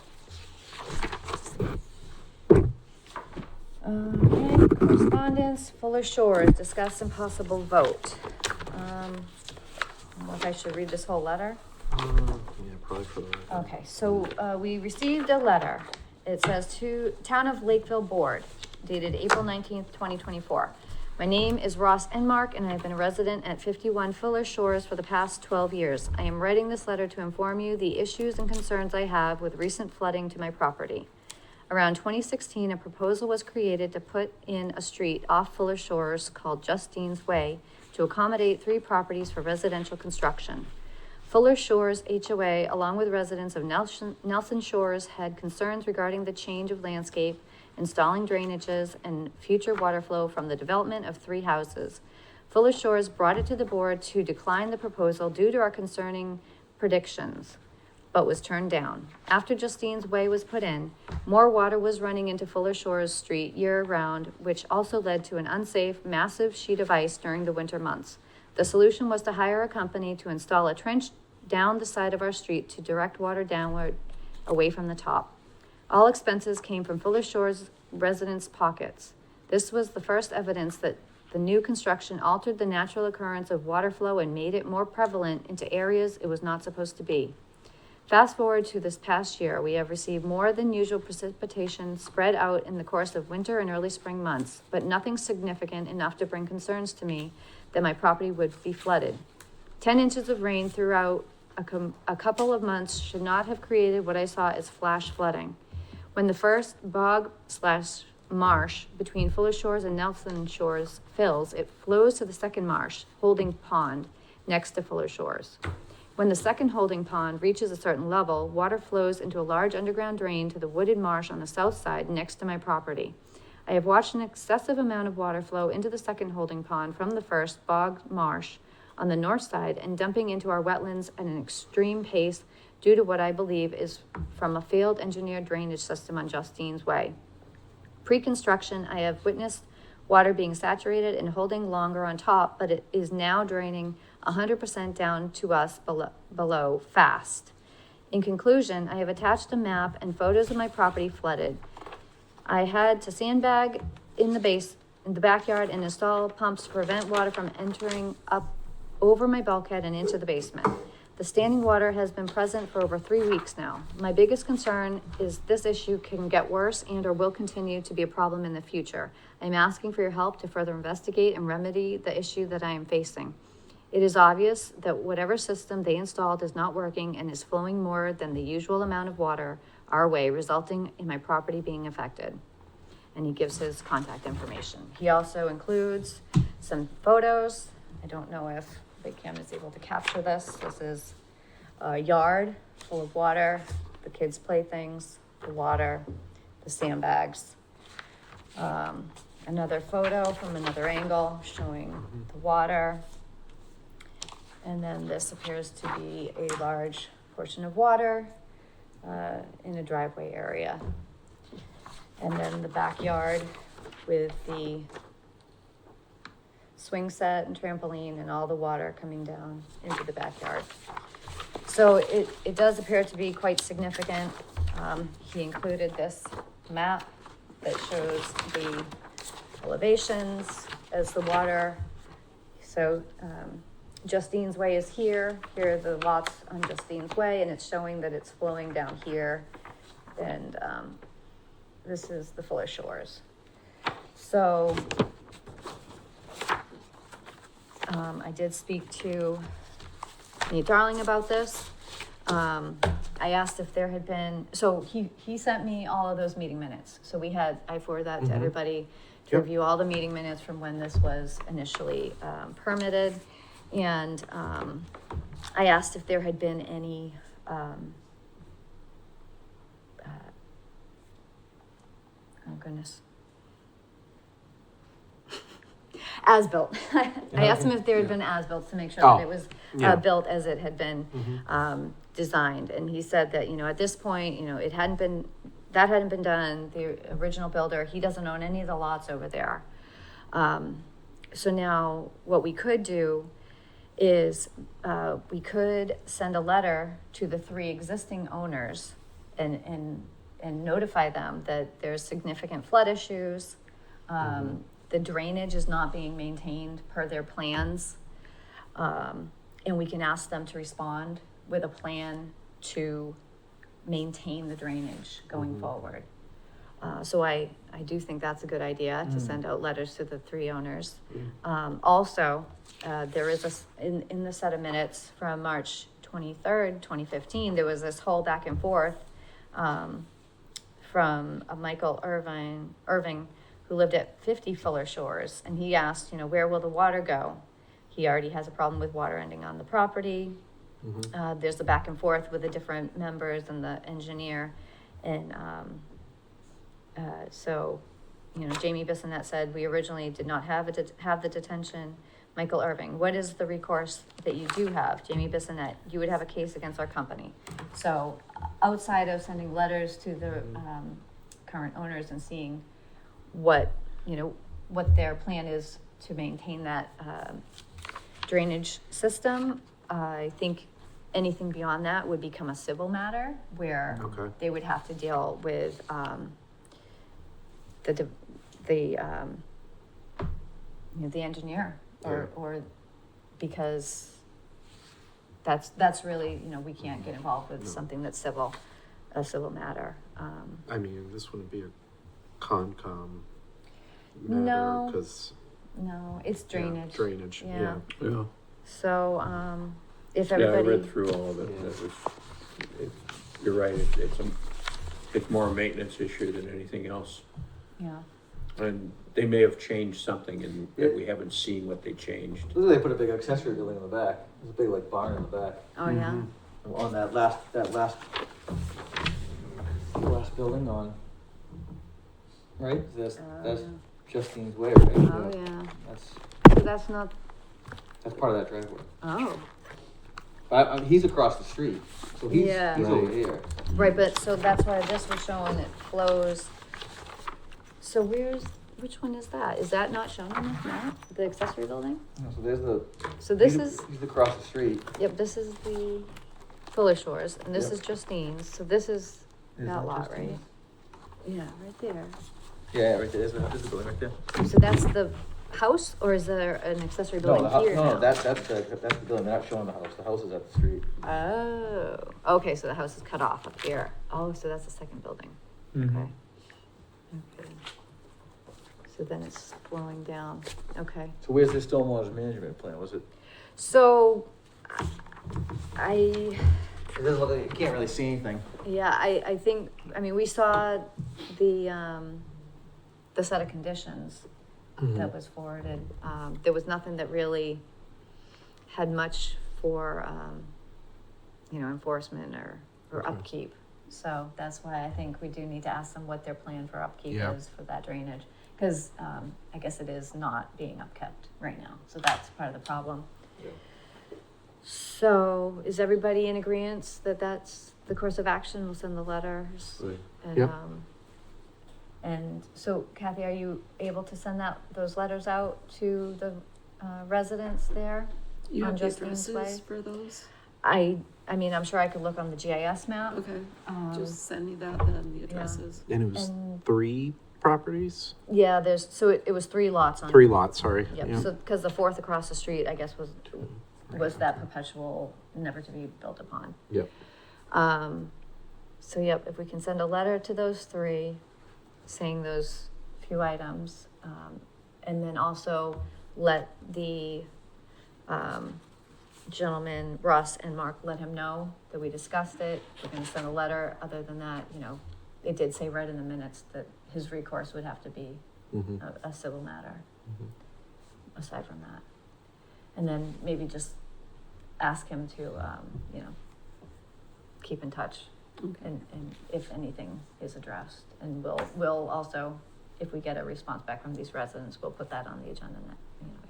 Okay, correspondence, Fuller Shores, discuss and possible vote. I don't know if I should read this whole letter. Yeah, probably for the. Okay, so, we received a letter. It says to Town of Lakeville Board, dated April 19th, 2024. My name is Ross Enmark, and I've been a resident at 51 Fuller Shores for the past 12 years. I am writing this letter to inform you the issues and concerns I have with recent flooding to my property. Around 2016, a proposal was created to put in a street off Fuller Shores called Justine's Way to accommodate 3 properties for residential construction. Fuller Shores HOA, along with residents of Nelson Shores, had concerns regarding the change of landscape, installing drainages, and future water flow from the development of 3 houses. Fuller Shores brought it to the board to decline the proposal due to our concerning predictions, but was turned down. After Justine's Way was put in, more water was running into Fuller Shores Street year-round, which also led to an unsafe, massive sheet of ice during the winter months. The solution was to hire a company to install a trench down the side of our street to direct water downward away from the top. All expenses came from Fuller Shores residents' pockets. This was the first evidence that the new construction altered the natural occurrence of water flow and made it more prevalent into areas it was not supposed to be. Fast forward to this past year, we have received more than usual precipitation spread out in the course of winter and early spring months, but nothing significant enough to bring concerns to me that my property would be flooded. 10 inches of rain throughout a couple of months should not have created what I saw as flash flooding. When the first bog/marsh between Fuller Shores and Nelson Shores fills, it flows to the second marsh, holding pond, next to Fuller Shores. When the second holding pond reaches a certain level, water flows into a large underground drain to the wooded marsh on the south side next to my property. I have watched an excessive amount of water flow into the second holding pond from the first bog marsh on the north side and dumping into our wetlands at an extreme pace due to what I believe is from a failed engineered drainage system on Justine's Way. Pre-construction, I have witnessed water being saturated and holding longer on top, but it is now draining 100% down to us below fast. In conclusion, I have attached a map and photos of my property flooded. I had to sandbag in the backyard and install pumps to prevent water from entering up over my bulkhead and into the basement. The standing water has been present for over 3 weeks now. My biggest concern is this issue can get worse and or will continue to be a problem in the future. I'm asking for your help to further investigate and remedy the issue that I am facing. It is obvious that whatever system they installed is not working and is flowing more than the usual amount of water our way, resulting in my property being affected. And he gives his contact information. He also includes some photos. I don't know if LakeCAM is able to capture this. This is a yard full of water, the kids' playthings, the water, the sandbags. Another photo from another angle showing the water. And then this appears to be a large portion of water in a driveway area. And then the backyard with the swing set and trampoline and all the water coming down into the backyard. So it does appear to be quite significant. He included this map that shows the elevations as the water. So Justine's Way is here. Here are the lots on Justine's Way, and it's showing that it's flowing down here. And this is the Fuller Shores. So I did speak to Nate Darling about this. I asked if there had been, so he sent me all of those meeting minutes. So I forwarded that to everybody to review all the meeting minutes from when this was initially permitted. And I asked if there had been any oh goodness. As-built. I asked him if there had been as-built to make sure that it was built as it had been designed. And he said that, at this point, that hadn't been done. The original builder, he doesn't own any of the lots over there. So now what we could do is we could send a letter to the 3 existing owners and notify them that there's significant flood issues. The drainage is not being maintained per their plans. And we can ask them to respond with a plan to maintain the drainage going forward. So I do think that's a good idea to send out letters to the 3 owners. Also, there is in the set of minutes from March 23rd, 2015, there was this whole back and forth from Michael Irving, who lived at 50 Fuller Shores, and he asked, where will the water go? He already has a problem with water ending on the property. There's a back and forth with the different members and the engineer, and so, Jamie Bissonette said, we originally did not have the detention. Michael Irving, what is the recourse that you do have? Jamie Bissonette, you would have a case against our company. So outside of sending letters to the current owners and seeing what their plan is to maintain that drainage system, I think anything beyond that would become a civil matter where they would have to deal with the engineer or because that's really, we can't get involved with something that's a civil matter. I mean, this wouldn't be a Concom matter, No. because No, it's drainage. drainage. Yeah. Yeah. So, if Yeah, I everybody. read through all of it. You're right, it's more a maintenance issue than anything else. Yeah. And they may have changed something and that we haven't seen what they changed. They put a big accessory building in the back. There's a big barn in the back. Oh, yeah. On that last building on, right? That's yeah. Justine's Way, right? Oh, yeah. So that's not, That's part of that driveway. oh, But he's across the street, so he's Yeah. over here. right, but so that's why this was showing it flows. So which one is that? Is that not shown on this map, the accessory building? So there's the. So this he's- is, He's across the street. yep, this is the Fuller Shores, and this Yep. is Justine's, so this is Is that that lot, right? Justine's? Yeah, right there. Yeah, right there. There's the building right there. So that's the house, or is there an accessory building here now? No, that's the building. They're not showing the house. The house is at the street. Oh, okay, so the house is cut off up here. Oh, so that's the second building. Okay. Okay. So then it's flowing down. Okay. So where's the stormwater management plan? Was it? So I, It doesn't look like, you can't really see anything. yeah, I think, I mean, we saw the set of conditions that was forwarded. There was nothing that really had much for, enforcement or Okay. upkeep. So that's why I think we do need to ask them what their plan for upkeep Yeah. is for that drainage. Cause, I guess it is not being upkept right now, so that's part of the problem. So is everybody in agreement that that's the course of action? We'll send the letters. Right. And, Yep. And so Kathy, are you able to send those letters out to the residents there? You On have the Justine's addresses Way? for those? I mean, I'm sure I could look on the GIS map. Okay, Um, just send me that then, the addresses. And it was And 3 properties? yeah, so it was 3 lots on. 3 lots, sorry. Yep, Yeah. so, cause the fourth across the street, I guess, was that perpetual, never to be built upon. Yep. So yep, if we can send a letter to those 3, saying those few items, and then also let the, gentleman, Russ and Mark, let him know that we discussed it. We're gonna send a letter. Other than that, it did say right in the minutes that his recourse would have to be Mhm. a civil matter, Mhm. aside from that. And then maybe just ask him to, keep in touch Okay. and if anything is addressed. And we'll also, if we get a response back from these residents, we'll put that on the agenda,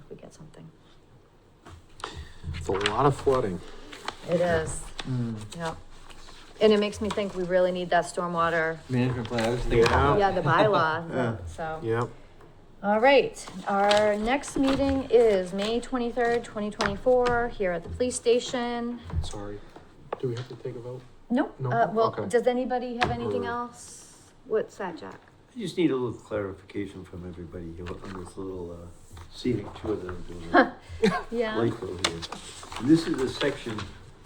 if we get something. It's a lot of flooding. It is, yeah. And it makes me think we really need that stormwater, Management plan, I was thinking. yeah, the bylaw, Yeah. so. Yep. All right, our next meeting is May 23rd, 2024, here at the police station. Sorry. Do we have to take a vote? Nope, No? well, Okay. does anybody have anything Or- else? What's that, Jack? I just need a little clarification from everybody here on this little scenic tour that I'm doing. Yeah, Lakeville here. And this is the section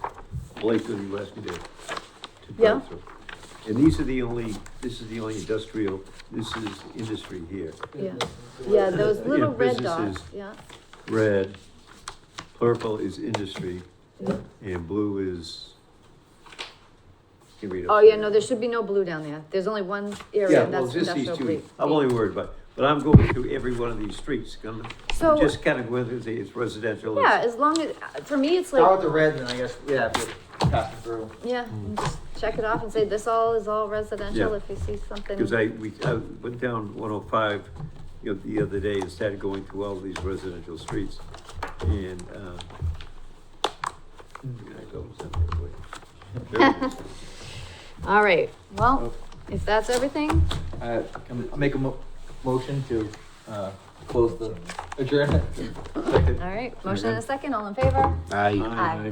of Lakeville you asked me to Yeah. go through. And this is the only industrial, this is industry here. yeah, those Yeah, little red dots, businesses. yeah. Red, purple is industry, Yeah. and blue is. You can read it. Oh, yeah, no, there should be no blue down there. There's only one Yeah, area, well, that's just these industrial two, blue. I'm only worried about, but I'm going through every one of these streets, So, just kind of whether it's residential. yeah, as long as, for me, it's Start like, with the red, then I guess, yeah, if you're passing through. yeah, just check it off and say this all is all residential Yeah. if you see something. Because I went down 105, the other day and started going through all these residential streets. And, I go something way. All right, well, if that's everything, I'll make a motion to, close the adjournment. all right, motion and a second, all in favor? Aye. Aye.